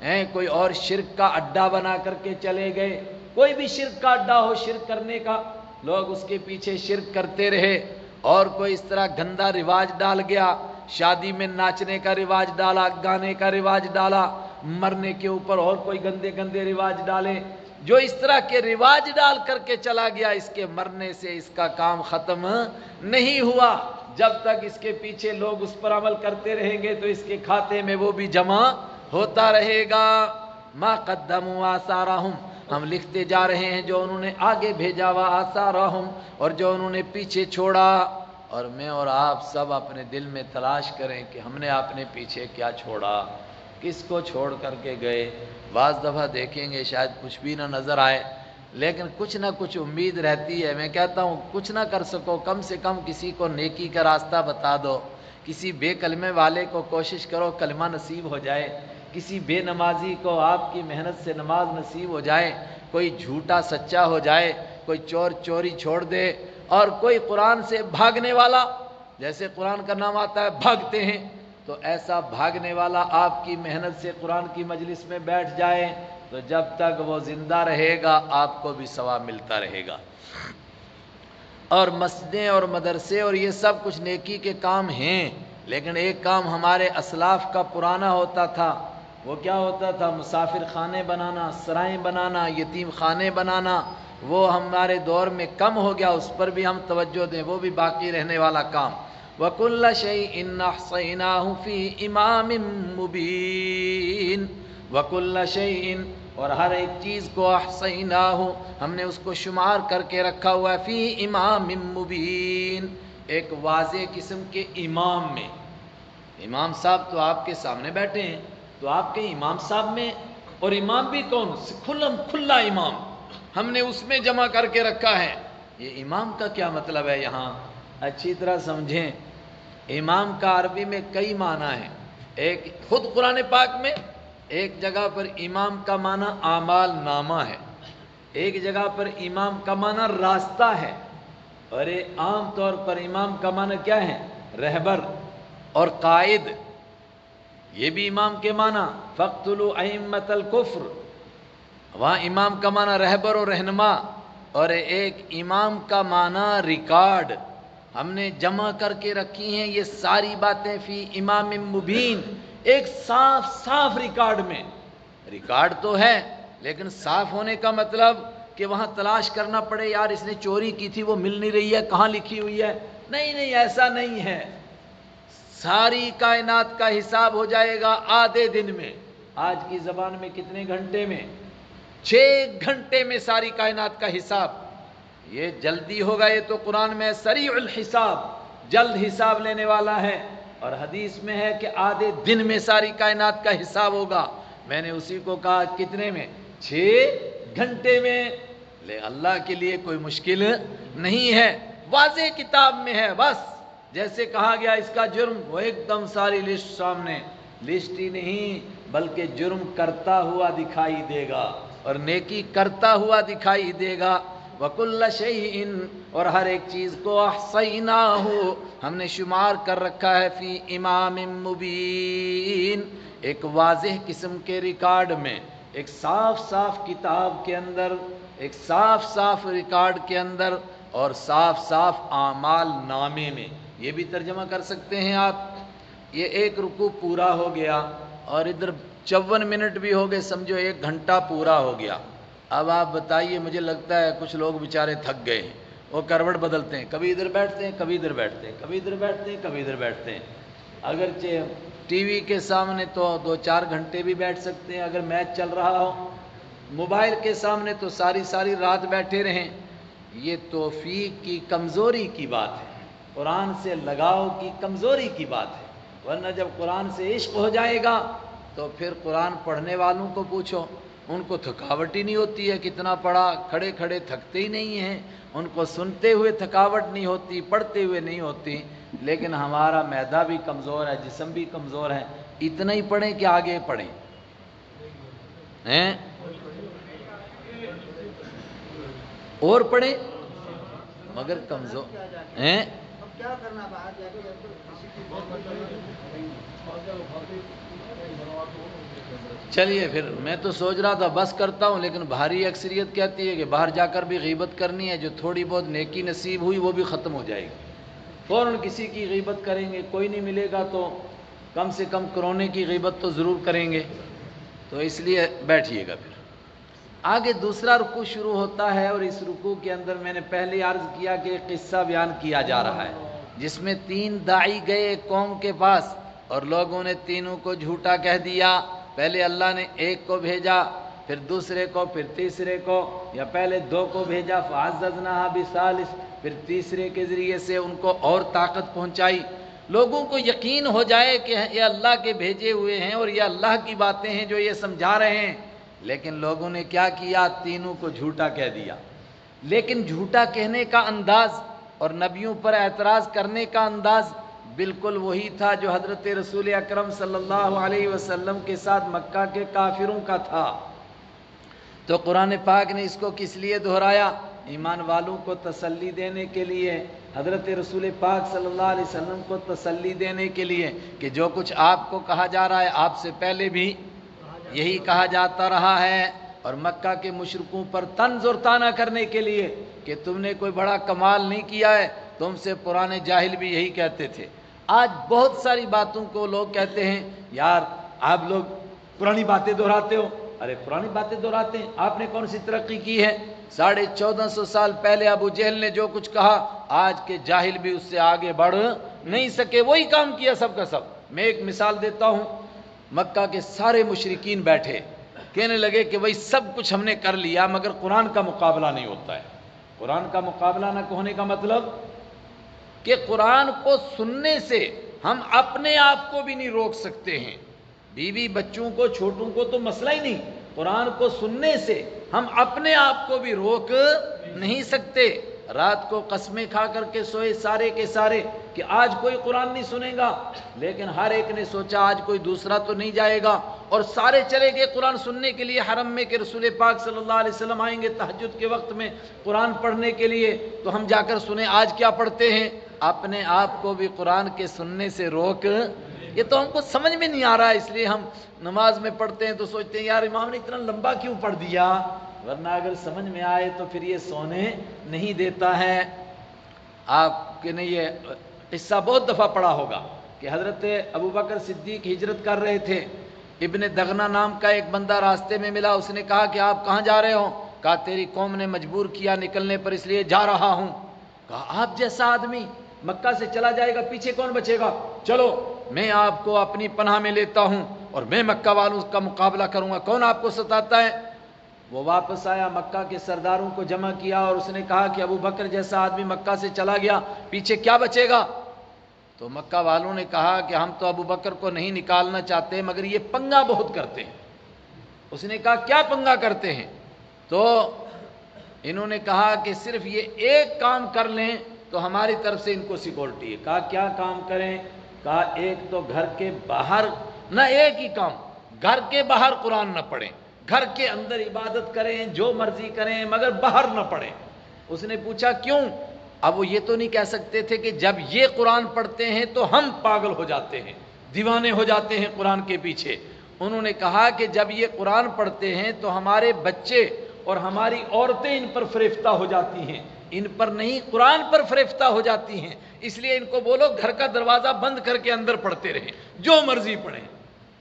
ہیں، کوئی اور شرک کا اڈا بنا کر کے چلے گئے. کوئی بھی شرک کا اڈا ہو، شرک کرنے کا، لوگ اس کے پیچھے شرک کرتے رہے. اور کوئی اس طرح گندا رواج ڈال گیا، شادی میں ناچنے کا رواج ڈالا، گانے کا رواج ڈالا، مرنے کے اوپر اور کوئی گندے گندے رواج ڈالے. جو اس طرح کے رواج ڈال کر کے چلا گیا، اس کے مرنے سے اس کا کام ختم نہیں ہوا. جب تک اس کے پیچھے لوگ اس پر عمل کرتے رہیں گے تو اس کے کھاتے میں وہ بھی جمع ہوتا رہے گا. ما قدموا آثارہم، ہم لکھتے جا رہے ہیں جو انہوں نے آگے بھیجا، وا آثارہم، اور جو انہوں نے پیچھے چھوڑا. اور میں اور آپ سب اپنے دل میں تلاش کریں کہ ہم نے اپنے پیچھے کیا چھوڑا، کس کو چھوڑ کر کے گئے. بعض دفعہ دیکھیں گے شاید کچھ بھی نہ نظر آئے، لیکن کچھ نہ کچھ امید رہتی ہے. میں کہتا ہوں کچھ نہ کر سکو، کم سے کم کسی کو نیکی کا راستہ بتا دو. کسی بے کلمے والے کو کوشش کرو کلمہ نصیب ہو جائے. کسی بے نمازی کو آپ کی محنت سے نماز نصیب ہو جائے. کوئی جھوٹا سچا ہو جائے. کوئی چور چوری چھوڑ دے. اور کوئی قرآن سے بھاگنے والا، جیسے قرآن کا نام آتا ہے بھاگتے ہیں، تو ایسا بھاگنے والا آپ کی محنت سے قرآن کی مجلس میں بیٹھ جائے تو جب تک وہ زندہ رہے گا آپ کو بھی ثواب ملتا رہے گا. اور مسجدیں اور مدرسے اور یہ سب کچھ نیکی کے کام ہیں، لیکن ایک کام ہمارے اسلاف کا پرانا ہوتا تھا. وہ کیا ہوتا تھا؟ مسافر خانے بنانا، سرائیں بنانا، یتیم خانے بنانا. وہ ہمارے دور میں کم ہو گیا، اس پر بھی ہم توجہ دیں، وہ بھی باقی رہنے والا کام. وَكُلَّ شَيْءٍ أَحْصَيْنَاهُ فِي إِمَامٍ مُبِينٍ. وَكُلَّ شَيْءٍ، اور ہر ایک چیز کو احصیناہ، ہم نے اس کو شمار کر کے رکھا ہوا ہے، فی امام مبین، ایک واضح قسم کے امام میں. امام صاحب تو آپ کے سامنے بیٹھے ہیں، تو آپ کے امام صاحب میں، اور امام بھی کون؟ کھلا امام، ہم نے اس میں جمع کر کے رکھا ہے. یہ امام کا کیا مطلب ہے؟ یہاں اچھی طرح سمجھیں. امام کا عربی میں کئی معنی ہیں. ایک خود قرآن پاک میں ایک جگہ پر امام کا معنی اعمال نامہ ہے، ایک جگہ پر امام کا معنی راستہ ہے، اور عام طور پر امام کا معنی کیا ہے؟ رہبر اور قائد. یہ بھی امام کے معنی فَاقْتُلُوا أَئِمَّةَ الْكُفْرِ، وہاں امام کا معنی رہبر اور رہنما. اور ایک امام کا معنی ریکارڈ، ہم نے جمع کر کے رکھی ہیں یہ ساری باتیں فی امام مبین، ایک صاف صاف ریکارڈ میں. ریکارڈ تو ہے لیکن صاف ہونے کا مطلب کہ وہاں تلاش کرنا پڑے، یار اس نے چوری کی تھی وہ مل نہیں رہی ہے، کہاں لکھی ہوئی ہے. نہیں نہیں، ایسا نہیں ہے. ساری کائنات کا حساب ہو جائے گا آدھے دن میں. آج کی زبان میں کتنے گھنٹے میں؟ 6 گھنٹے میں ساری کائنات کا حساب. یہ جلدی ہوگا، یہ تو قرآن میں سریع الحساب، جلد حساب لینے والا ہے. اور حدیث میں ہے کہ آدھے دن میں ساری کائنات کا حساب ہوگا. میں نے اسی کو کہا کتنے میں؟ 6 گھنٹے میں. لے اللہ کے لیے کوئی مشکل نہیں ہے، واضح کتاب میں ہے. بس جیسے کہا گیا اس کا جرم، وہ ایک دم ساری لسٹ سامنے. لسٹ ہی نہیں بلکہ جرم کرتا ہوا دکھائی دے گا اور نیکی کرتا ہوا دکھائی دے گا. وَكُلَّ شَيْءٍ، اور ہر ایک چیز کو احصیناہ، ہم نے شمار کر رکھا ہے، فی امام مبین، ایک واضح قسم کے ریکارڈ میں، ایک صاف صاف کتاب کے اندر، ایک صاف صاف ریکارڈ کے اندر، اور صاف صاف اعمال نامے میں. یہ بھی ترجمہ کر سکتے ہیں آپ. یہ ایک رکوع پورا ہو گیا اور ادھر 54 منٹ بھی ہو گئے، سمجھو 1 گھنٹہ پورا ہو گیا. اب آپ بتائیے، مجھے لگتا ہے کچھ لوگ بیچارے تھک گئے ہیں، وہ کروٹ بدلتے ہیں، کبھی ادھر بیٹھتے ہیں کبھی ادھر بیٹھتے ہیں، کبھی ادھر بیٹھتے ہیں کبھی ادھر بیٹھتے ہیں. اگرچہ ٹی وی کے سامنے تو 2-4 گھنٹے بھی بیٹھ سکتے ہیں اگر میچ چل رہا ہو، موبائل کے سامنے تو ساری ساری رات بیٹھے رہیں. یہ توفیق کی کمزوری کی بات ہے، قرآن سے لگاؤ کی کمزوری کی بات ہے. ورنہ جب قرآن سے عشق ہو جائے گا تو پھر قرآن پڑھنے والوں کو پوچھو، ان کو تھکاوٹ ہی نہیں ہوتی ہے، کتنا پڑھا، کھڑے کھڑے تھکتے ہی نہیں ہیں، ان کو سنتے ہوئے تھکاوٹ نہیں ہوتی، پڑھتے ہوئے نہیں ہوتی۔ لیکن ہمارا معدہ بھی کمزور ہے، جسم بھی کمزور ہے، اتنا ہی پڑھیں کہ آگے پڑھیں ہیں اور پڑھیں مگر کمزور ہیں۔ چلیے پھر میں تو سوچ رہا تھا بس کرتا ہوں، لیکن بھاری اکثریت کہتی ہے کہ باہر جا کر بھی غیبت کرنی ہے، جو تھوڑی بہت نیکی نصیب ہوئی وہ بھی ختم ہو جائے گی، فوراً کسی کی غیبت کریں گے، کوئی نہیں ملے گا تو کم سے کم کرونے کی غیبت تو ضرور کریں گے، تو اس لیے بیٹھیے گا۔ پھر آگے دوسرا رکوع شروع ہوتا ہے، اور اس رکوع کے اندر میں نے پہلے عرض کیا کہ ایک قصہ بیان کیا جا رہا ہے، جس میں 3 داعی گئے ایک قوم کے پاس، اور لوگوں نے تینوں کو جھوٹا کہہ دیا۔ پہلے اللہ نے ایک کو بھیجا، پھر دوسرے کو، پھر تیسرے کو، یا پہلے 2 کو بھیجا فَعَزَّزْنَاهَا بِثَالِثٍ، پھر تیسرے کے ذریعے سے ان کو اور طاقت پہنچائی۔ لوگوں کو یقین ہو جائے کہ یہ اللہ کے بھیجے ہوئے ہیں اور یہ اللہ کی باتیں ہیں جو یہ سمجھا رہے ہیں، لیکن لوگوں نے کیا کیا؟ تینوں کو جھوٹا کہہ دیا۔ لیکن جھوٹا کہنے کا انداز اور نبیوں پر اعتراض کرنے کا انداز بالکل وہی تھا جو حضرت رسول اکرم صلی اللہ علیہ وسلم کے ساتھ مکہ کے کافروں کا تھا۔ تو قرآن پاک نے اس کو کس لیے دہرایا؟ ایمان والوں کو تسلی دینے کے لیے، حضرت رسول پاک صلی اللہ علیہ وسلم کو تسلی دینے کے لیے کہ جو کچھ آپ کو کہا جا رہا ہے آپ سے پہلے بھی یہی کہا جاتا رہا ہے، اور مکہ کے مشرکوں پر طنز اور طعنہ کرنے کے لیے کہ تم نے کوئی بڑا کمال نہیں کیا ہے، تم سے پرانے جاہل بھی یہی کہتے تھے۔ آج بہت ساری باتوں کو لوگ کہتے ہیں یار آپ لوگ پرانی باتیں دہراتے ہو۔ ارے پرانی باتیں دہراتے ہیں، آپ نے کون سی ترقی کی ہے؟ 1450 سال پہلے ابو جہل نے جو کچھ کہا آج کے جاہل بھی اس سے آگے بڑھ نہیں سکے، وہی کام کیا سب کا سب۔ میں ایک مثال دیتا ہوں، مکہ کے سارے مشرکین بیٹھے کہنے لگے کہ بھئی سب کچھ ہم نے کر لیا مگر قرآن کا مقابلہ نہیں ہوتا ہے۔ قرآن کا مقابلہ نہ ہونے کا مطلب کہ قرآن کو سننے سے ہم اپنے آپ کو بھی نہیں روک سکتے ہیں، بیوی بچوں کو چھوٹوں کو تو مسئلہ ہی نہیں، قرآن کو سننے سے ہم اپنے آپ کو بھی روک نہیں سکتے۔ رات کو قسمیں کھا کر کے سوئے سارے کے سارے کہ آج کوئی قرآن نہیں سنے گا، لیکن ہر ایک نے سوچا آج کوئی دوسرا تو نہیں جائے گا، اور سارے چلے گئے قرآن سننے کے لیے حرم میں کہ رسول پاک صلی اللہ علیہ وسلم آئیں گے تہجد کے وقت میں قرآن پڑھنے کے لیے، تو ہم جا کر سنیں۔ آج کیا پڑھتے ہیں؟ اپنے آپ کو بھی قرآن کے سننے سے روک، یہ تو ہم کو سمجھ میں نہیں آ رہا ہے، اس لیے ہم نماز میں پڑھتے ہیں تو سوچتے ہیں یار امام نے اتنا لمبا کیوں پڑھ دیا، ورنہ اگر سمجھ میں آئے تو پھر یہ سونے نہیں دیتا ہے۔ آپ نے یہ قصہ بہت دفعہ پڑھا ہوگا کہ حضرت ابوبکر صدیق ہجرت کر رہے تھے، ابن دغنہ نام کا ایک بندہ راستے میں ملا، اس نے کہا کہ آپ کہاں جا رہے ہو؟ کہا تیری قوم نے مجبور کیا نکلنے پر اس لیے جا رہا ہوں۔ کہا آپ جیسا آدمی مکہ سے چلا جائے گا پیچھے کون بچے گا؟ چلو میں آپ کو اپنی پناہ میں لیتا ہوں اور میں مکہ والوں کا مقابلہ کروں گا، کون آپ کو ستاتا ہے؟ وہ واپس آیا، مکہ کے سرداروں کو جمع کیا اور اس نے کہا کہ ابو بکر جیسا آدمی مکہ سے چلا گیا، پیچھے کیا بچے گا؟ تو مکہ والوں نے کہا کہ ہم تو ابو بکر کو نہیں نکالنا چاہتے مگر یہ پنگا بہت کرتے ہیں۔ اس نے کہا کیا پنگا کرتے ہیں؟ تو انہوں نے کہا کہ صرف یہ ایک کام کر لیں تو ہماری طرف سے ان کو سیکورٹی ہے۔ کہا کیا کام کریں؟ کہا ایک تو گھر کے باہر نہ، ایک ہی کام، گھر کے باہر قرآن نہ پڑھیں، گھر کے اندر عبادت کریں جو مرضی کریں مگر باہر نہ پڑھیں۔ اس نے پوچھا کیوں؟ اب وہ یہ تو نہیں کہہ سکتے تھے کہ جب یہ قرآن پڑھتے ہیں تو ہم پاگل ہو جاتے ہیں، دیوانے ہو جاتے ہیں قرآن کے پیچھے۔ انہوں نے کہا کہ جب یہ قرآن پڑھتے ہیں تو ہمارے بچے اور ہماری عورتیں ان پر فریفتہ ہو جاتی ہیں، ان پر نہیں قرآن پر فریفتہ ہو جاتی ہیں، اس لیے ان کو بولو گھر کا دروازہ بند کر کے اندر پڑھتے رہیں جو مرضی پڑھیں۔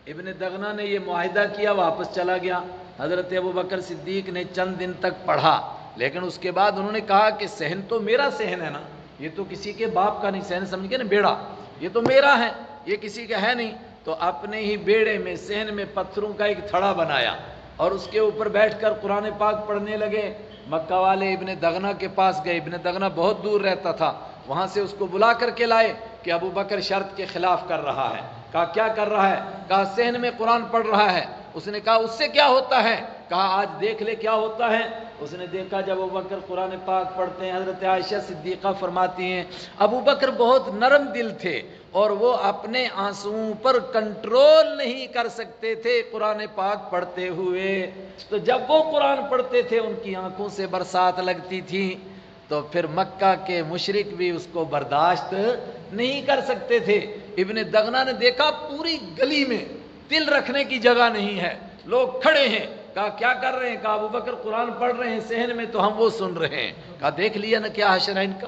ابن دغنہ نے یہ معاہدہ کیا، واپس چلا گیا۔ حضرت ابوبکر صدیق نے چند دن تک پڑھا، لیکن اس کے بعد انہوں نے کہا کہ صحن تو میرا صحن ہے نا، یہ تو کسی کے باپ کا نہیں، صحن سمجھ کے نا بیڑا، یہ تو میرا ہے، یہ کسی کا ہے نہیں۔ تو اپنے ہی بیڑے میں صحن میں پتھروں کا ایک تھڑا بنایا اور اس کے اوپر بیٹھ کر قرآن پاک پڑھنے لگے۔ مکہ والے ابن دغنہ کے پاس گئے، ابن دغنہ بہت دور رہتا تھا، وہاں سے اس کو بلا کر کے لائے کہ ابو بکر شرط کے خلاف کر رہا ہے۔ کہا کیا کر رہا ہے؟ کہا صحن میں قرآن پڑھ رہا ہے۔ اس نے کہا اس سے کیا ہوتا ہے؟ کہا آج دیکھ لے کیا ہوتا ہے۔ اس نے دیکھا جب ابو بکر قرآن پاک پڑھتے ہیں، حضرت عائشہ صدیقہ فرماتی ہیں ابو بکر بہت نرم دل تھے اور وہ اپنے آنسوؤں پر کنٹرول نہیں کر سکتے تھے قرآن پاک پڑھتے ہوئے، تو جب وہ قرآن پڑھتے تھے ان کی آنکھوں سے برسات لگتی تھی، تو پھر مکہ کے مشرک بھی اس کو برداشت نہیں کر سکتے تھے۔ ابن دغنہ نے دیکھا پوری گلی میں دل رکھنے کی جگہ نہیں ہے، لوگ کھڑے ہیں۔ کہا کیا کر رہے ہیں؟ کہا ابو بکر قرآن پڑھ رہے ہیں صحن میں تو ہم وہ سن رہے ہیں۔ کہا دیکھ لیا نا کیا حشر ہے ان کا،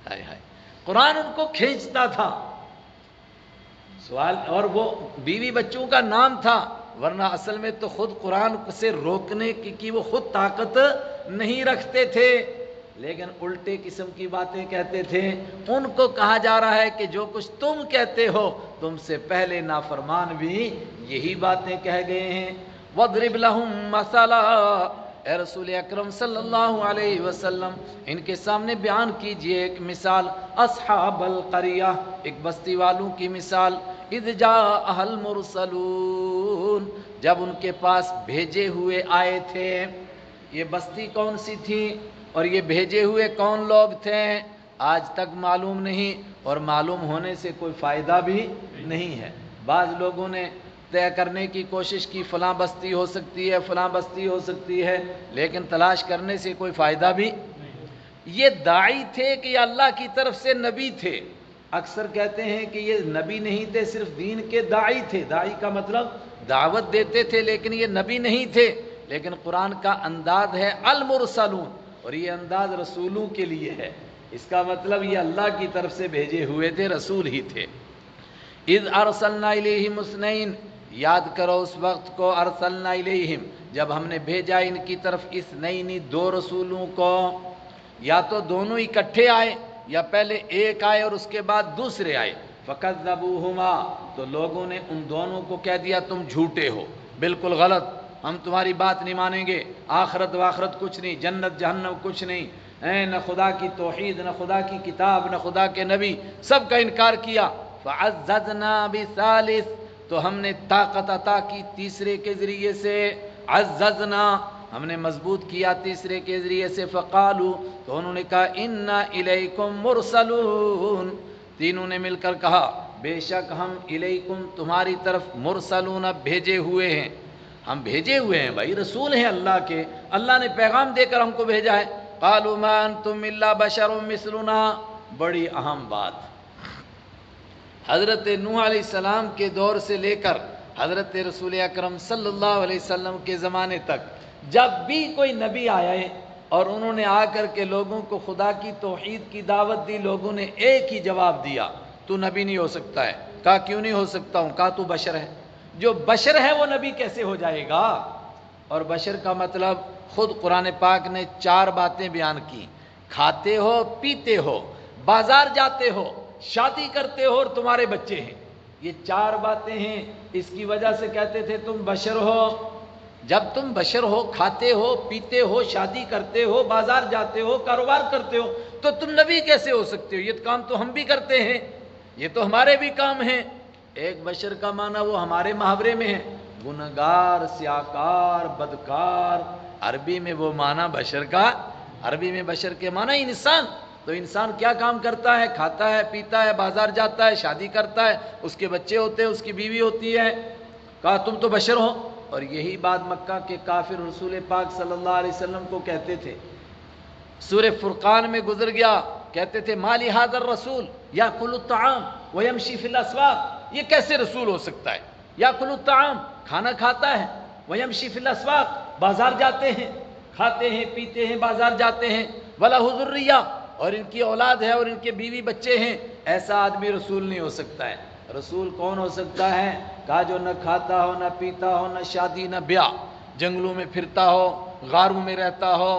ہائے ہائے، قرآن ان کو کھینچتا تھا۔ سوال، اور وہ بیوی بچوں کا نام تھا، ورنہ اصل میں تو خود قرآن سے روکنے کی وہ خود طاقت نہیں رکھتے تھے، لیکن الٹے قسم کی باتیں کہتے تھے۔ ان کو کہا جا رہا ہے کہ جو کچھ تم کہتے ہو تم سے پہلے نافرمان بھی یہی باتیں کہہ گئے ہیں۔ وَاضْرِبْ لَهُمْ مَثَلًا، اے رسول اکرم صلی اللہ علیہ وسلم ان کے سامنے بیان کیجئے ایک مثال، اصحاب القریہ، ایک بستی والوں کی مثال، اذ جاء المرسلون، جب ان کے پاس بھیجے ہوئے آئے تھے۔ یہ بستی کون سی تھی اور یہ بھیجے ہوئے کون لوگ تھے آج تک معلوم نہیں، اور معلوم ہونے سے کوئی فائدہ بھی نہیں ہے۔ بعض لوگوں نے طے کرنے کی کوشش کی فلاں بستی ہو سکتی ہے، فلاں بستی ہو سکتی ہے، لیکن تلاش کرنے سے کوئی فائدہ بھی۔ یہ داعی تھے کہ یہ اللہ کی طرف سے نبی تھے؟ اکثر کہتے ہیں کہ یہ نبی نہیں تھے، صرف دین کے داعی تھے۔ داعی کا مطلب دعوت دیتے تھے، لیکن یہ نبی نہیں تھے۔ لیکن قرآن کا انداز ہے المرسلون، اور یہ انداز رسولوں کے لیے ہے، اس کا مطلب یہ اللہ کی طرف سے بھیجے ہوئے تھے، رسول ہی تھے۔ اذ ارسلنا الیہم اثنین، یاد کرو اس وقت کو، ارسلنا الیہم، جب ہم نے بھیجا ان کی طرف اثنین، دو رسولوں کو، یا تو دونوں اکٹھے آئے یا پہلے ایک آئے اور اس کے بعد دوسرے آئے۔ فکذبوہما، تو لوگوں نے ان دونوں کو کہہ دیا تم جھوٹے ہو، بالکل غلط، ہم تمہاری بات نہیں مانیں گے، آخرت واخرت کچھ نہیں، جنت جہنم کچھ نہیں، نہ خدا کی توحید، نہ خدا کی کتاب، نہ خدا کے نبی، سب کا انکار کیا۔ فعززنا بثالث، تو ہم نے طاقت عطا کی تیسرے کے ذریعے سے، عززنا، ہم نے مضبوط کیا تیسرے کے ذریعے سے۔ فقالوا، تو انہوں نے کہا انا الیکم مرسلون، تینوں نے مل کر کہا بے شک ہم الیکم، تمہاری طرف، مرسلون، بھیجے ہوئے ہیں، ہم بھیجے ہوئے ہیں بھائی، رسول ہیں اللہ کے، اللہ نے پیغام دے کر ہم کو بھیجا ہے۔ قالوا ما انتم الا بشر مثلنا، بڑی اہم بات، حضرت نوح علیہ السلام کے دور سے لے کر حضرت رسول اکرم صلی اللہ علیہ وسلم کے زمانے تک جب بھی کوئی نبی آیا ہے اور انہوں نے آ کر کے لوگوں کو خدا کی توحید کی دعوت دی، لوگوں نے ایک ہی جواب دیا، تو نبی نہیں ہو سکتا ہے۔ کہا کیوں نہیں ہو سکتا ہوں؟ کہا تو بشر ہے، جو بشر ہے وہ نبی کیسے ہو جائے گا؟ اور بشر کا مطلب خود قرآن پاک نے 4 باتیں بیان کی، کھاتے ہو، پیتے ہو، بازار جاتے ہو، شادی کرتے ہو اور تمہارے بچے ہیں، یہ 4 باتیں ہیں، اس کی وجہ سے کہتے تھے تم بشر ہو۔ جب تم بشر ہو، کھاتے ہو، پیتے ہو، شادی کرتے ہو، بازار جاتے ہو، کاروبار کرتے ہو، تو تم نبی کیسے ہو سکتے ہو؟ یہ کام تو ہم بھی کرتے ہیں، یہ تو ہمارے بھی کام ہیں۔ ایک بشر کا معنی وہ ہمارے محاورے میں ہے، گنہگار، سیاکار، بدکار، عربی میں وہ معنی بشر کا، عربی میں بشر کے معنی انسان۔ تو انسان کیا کام کرتا ہے؟ کھاتا ہے، پیتا ہے، بازار جاتا ہے، شادی کرتا ہے، اس کے بچے ہوتے ہیں، اس کی بیوی ہوتی ہے۔ کہا تم تو بشر ہو، اور یہی بات مکہ کے کافر رسول پاک صلی اللہ علیہ وسلم کو کہتے تھے۔ سورہ فرقان میں گزر گیا، کہتے تھے مالی ھذا الرسول یاکل الطعام ویمشی فی الاسواق، یہ کیسے رسول ہو سکتا ہے؟ یاکل الطعام، کھانا کھاتا ہے، ویمشی فی الاسواق، بازار جاتے ہیں، کھاتے ہیں، پیتے ہیں، بازار جاتے ہیں، وَلَهُ ذُرِّيَّةٌ، اور ان کی اولاد ہے اور ان کے بیوی بچے ہیں، ایسا آدمی رسول نہیں ہو سکتا ہے۔ رسول کون ہو سکتا ہے؟ کہا جو نہ کھاتا ہو، نہ پیتا ہو، نہ شادی، نہ بیاہ، جنگلوں میں پھرتا ہو، غاروں میں رہتا ہو،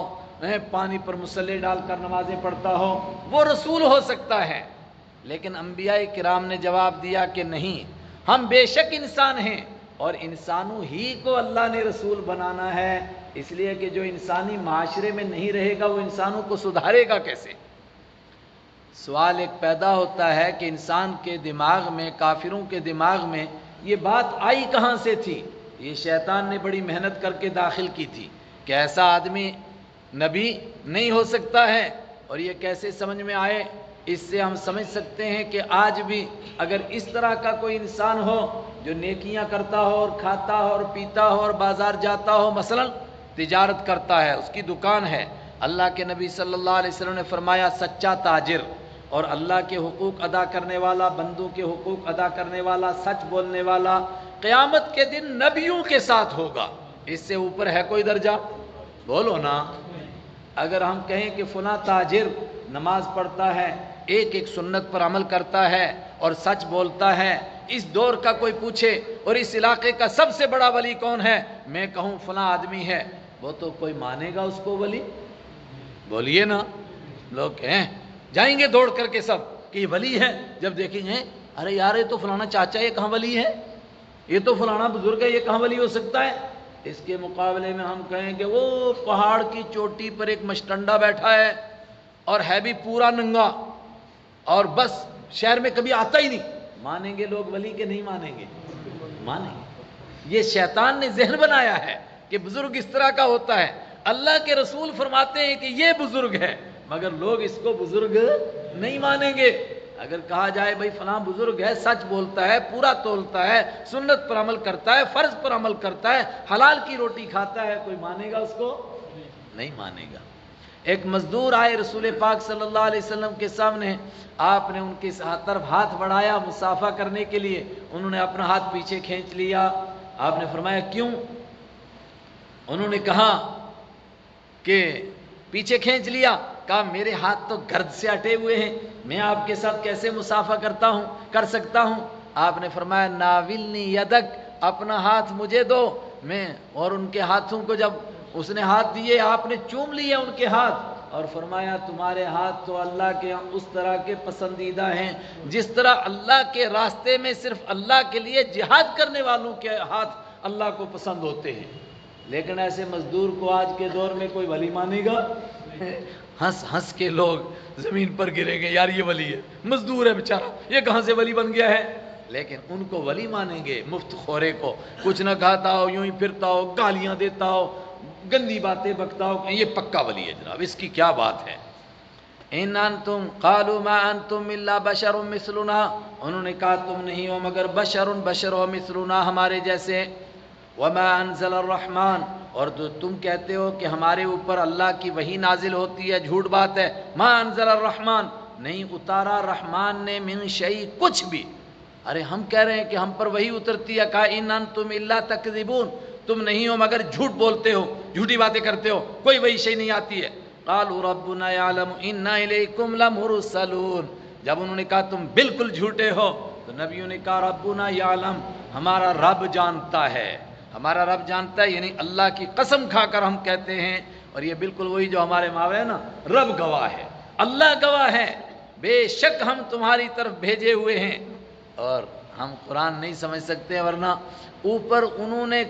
پانی پر مصلی ڈال کر نمازیں پڑھتا ہو، وہ رسول ہو سکتا ہے۔ لیکن انبیاء کرام نے جواب دیا کہ نہیں، ہم بے شک انسان ہیں، اور انسانوں ہی کو اللہ نے رسول بنانا ہے، اس لیے کہ جو انسانی معاشرے میں نہیں رہے گا وہ انسانوں کو سدھارے گا کیسے؟ سوال ایک پیدا ہوتا ہے کہ انسان کے دماغ میں، کافروں کے دماغ میں یہ بات آئی کہاں سے تھی؟ یہ شیطان نے بڑی محنت کر کے داخل کی تھی کہ ایسا آدمی نبی نہیں ہو سکتا ہے، اور یہ کیسے سمجھ میں آئے؟ اس سے ہم سمجھ سکتے ہیں کہ آج بھی اگر اس طرح کا کوئی انسان ہو جو نیکیاں کرتا ہو اور کھاتا ہو اور پیتا ہو اور بازار جاتا ہو، مثلا تجارت کرتا ہے، اس کی دکان ہے، اللہ کے نبی صلی اللہ علیہ وسلم نے فرمایا سچا تاجر اور اللہ کے حقوق ادا کرنے والا، بندوں کے حقوق ادا کرنے والا، سچ بولنے والا قیامت کے دن نبیوں کے ساتھ ہوگا۔ اس سے اوپر ہے کوئی درجہ؟ بولو نا۔ اگر ہم کہیں کہ فلاں تاجر نماز پڑھتا ہے، ایک ایک سنت پر عمل کرتا ہے اور سچ بولتا ہے، اس دور کا کوئی پوچھے اور اس علاقے کا سب سے بڑا ولی کون ہے، میں کہوں فلاں آدمی ہے، وہ تو کوئی مانے گا اس کو ولی؟ بولیے نا۔ لوگ کہیں جائیں گے دوڑ کر کے سب کہ یہ ولی ہے، جب دیکھیں گے ارے یار یہ تو فلانا چاچا، یہ کہاں ولی ہے؟ یہ تو فلانا بزرگ ہے، یہ کہاں ولی ہو سکتا ہے؟ اس کے مقابلے میں ہم کہیں کہ وہ پہاڑ کی چوٹی پر ایک مشٹنڈا بیٹھا ہے اور ہے بھی پورا ننگا اور بس شہر میں کبھی آتا ہی نہیں، مانیں گے لوگ ولی کے نہیں مانیں گے؟ مانیں گے۔ یہ شیطان نے ذہن بنایا ہے کہ بزرگ اس طرح کا ہوتا ہے۔ اللہ کے رسول فرماتے ہیں کہ یہ بزرگ ہے، مگر لوگ اس کو بزرگ نہیں مانیں گے۔ اگر کہا جائے بھائی فلاں بزرگ ہے، سچ بولتا ہے، پورا تولتا ہے، سنت پر عمل کرتا ہے، فرض پر عمل کرتا ہے، حلال کی روٹی کھاتا ہے، کوئی مانے گا اس کو؟ نہیں مانے گا۔ ایک مزدور آئے رسول پاک صلی اللہ علیہ وسلم کے سامنے، آپ نے ان کی طرف ہاتھ بڑھایا مصافحہ کرنے کے لیے، انہوں نے اپنا ہاتھ پیچھے کھینچ لیا۔ آپ نے فرمایا کیوں؟ انہوں نے کہا کہ پیچھے کھینچ لیا، کہا میرے ہاتھ تو گرد سے اٹے ہوئے ہیں، میں آپ کے ساتھ کیسے مصافحہ کر سکتا ہوں؟ آپ نے فرمایا ناولنی یدک، اپنا ہاتھ مجھے دو۔ میں اور ان کے ہاتھوں کو جب اس نے ہاتھ دیے، آپ نے چوم لیے ان کے ہاتھ اور فرمایا تمہارے ہاتھ تو اللہ کے اس طرح کے پسندیدہ ہیں جس طرح اللہ کے راستے میں صرف اللہ کے لیے جہاد کرنے والوں کے ہاتھ اللہ کو پسند ہوتے ہیں۔ لیکن ایسے مزدور کو آج کے دور میں کوئی ولی مانے گا؟ ہنس ہنس کے لوگ زمین پر گریں گے، یار یہ ولی ہے، مزدور ہے بیچارہ، یہ کہاں سے ولی بن گیا ہے؟ لیکن ان کو ولی مانیں گے مفت خورے کو، کچھ نہ کھاتا ہو، یوں ہی پھرتا ہو، گالیاں دیتا ہو، گندی باتیں بکتا ہو، یہ پکا ولی ہے جناب، اس کی کیا بات ہے؟ ان انتم قالوا ما انتم الا بشر مثلنا، انہوں نے کہا تم نہیں ہو مگر بشر ہو مثلنا، ہمارے جیسے۔ وما انزل الرحمن، اور تم کہتے ہو کہ ہمارے اوپر اللہ کی وحی نازل ہوتی ہے، جھوٹ بات ہے۔ ما انزل الرحمن، نہیں اتارا رحمان نے، من شیء، کچھ بھی۔ ارے ہم کہہ رہے ہیں کہ ہم پر وحی اترتی ہے، کہا ان انتم الا تکذبون، تم نہیں ہو مگر جھوٹ بولتے ہو، جھوٹی باتیں کرتے ہو، کوئی وحی شیء نہیں آتی ہے۔ قالوا ربنا يعلم انا الیکم لمرسلون، جب انہوں نے کہا تم بالکل جھوٹے ہو تو نبیوں نے کہا ربنا یعلم، ہمارا رب جانتا ہے، ہمارا رب جانتا ہے، یعنی اللہ کی قسم کھا کر ہم کہتے ہیں، اور یہ بالکل وہی جو ہمارے ماوے ہے نا، رب گواہ ہے، اللہ گواہ ہے، بے شک ہم تمہاری طرف بھیجے ہوئے ہیں۔ اور ہم قرآن نہیں سمجھ سکتے، ورنہ اوپر انہوں نے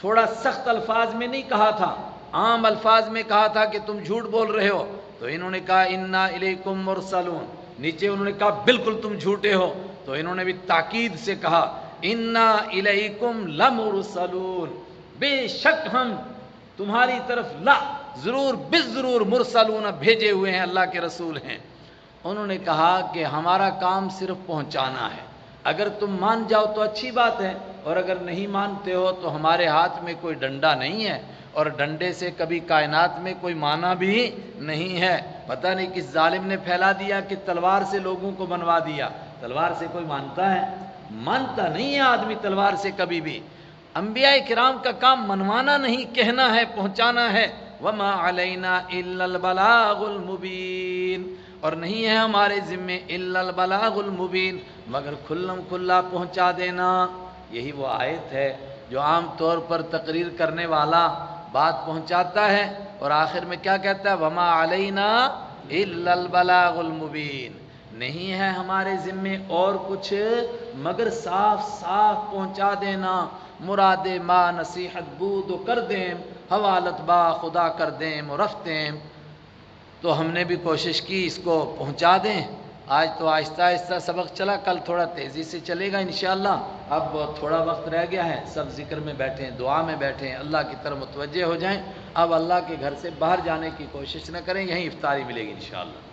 تھوڑا سخت الفاظ میں نہیں کہا تھا، عام الفاظ میں کہا تھا کہ تم جھوٹ بول رہے ہو، تو انہوں نے کہا انا الیکم مرسلون، نیچے انہوں نے کہا بالکل تم جھوٹے ہو، تو انہوں نے بھی تاکید سے کہا انا الیکم لمرسلون، بے شک ہم تمہاری طرف ضرور بالضرور مرسلون، بھیجے ہوئے ہیں، اللہ کے رسول ہیں۔ انہوں نے کہا کہ ہمارا کام صرف پہنچانا ہے، اگر تم مان جاؤ تو اچھی بات ہے، اور اگر نہیں مانتے ہو تو ہمارے ہاتھ میں کوئی ڈنڈا نہیں ہے، اور ڈنڈے سے کبھی کائنات میں کوئی مانا بھی نہیں ہے۔ پتہ نہیں کس ظالم نے پھیلا دیا کہ تلوار سے لوگوں کو بنوا دیا، تلوار سے کوئی مانتا ہے؟ مانتا نہیں ہے آدمی تلوار سے کبھی بھی۔ انبیاء کرام کا کام منوانا نہیں، کہنا ہے، پہنچانا ہے۔ وما علینا الا البلاغ المبین، اور نہیں ہے ہمارے ذمے الا البلاغ المبین، مگر کھلم کھلا پہنچا دینا۔ یہی وہ آیت ہے جو عام طور پر تقریر کرنے والا بات پہنچاتا ہے اور آخر میں کیا کہتا ہے؟ وما علینا الا البلاغ المبین، نہیں ہے ہمارے ذمے اور کچھ مگر صاف صاف پہنچا دینا۔ مراد ما نصیحت بود کر دیں، حوالت با خدا کر دیں رفتیں۔ تو ہم نے بھی کوشش کی اس کو پہنچا دیں. آج تو آہستہ آہستہ سبق چلا، کل تھوڑا تیزی سے چلے گا انشاءاللہ. اب تھوڑا وقت رہ گیا ہے، سب ذکر میں بیٹھے ہیں، دعا میں بیٹھے ہیں، اللہ کی طرف متوجہ ہو جائیں. اب اللہ کے گھر سے باہر جانے کی کوشش نہ کریں، یہیں افطاری ملے گی انشاءاللہ.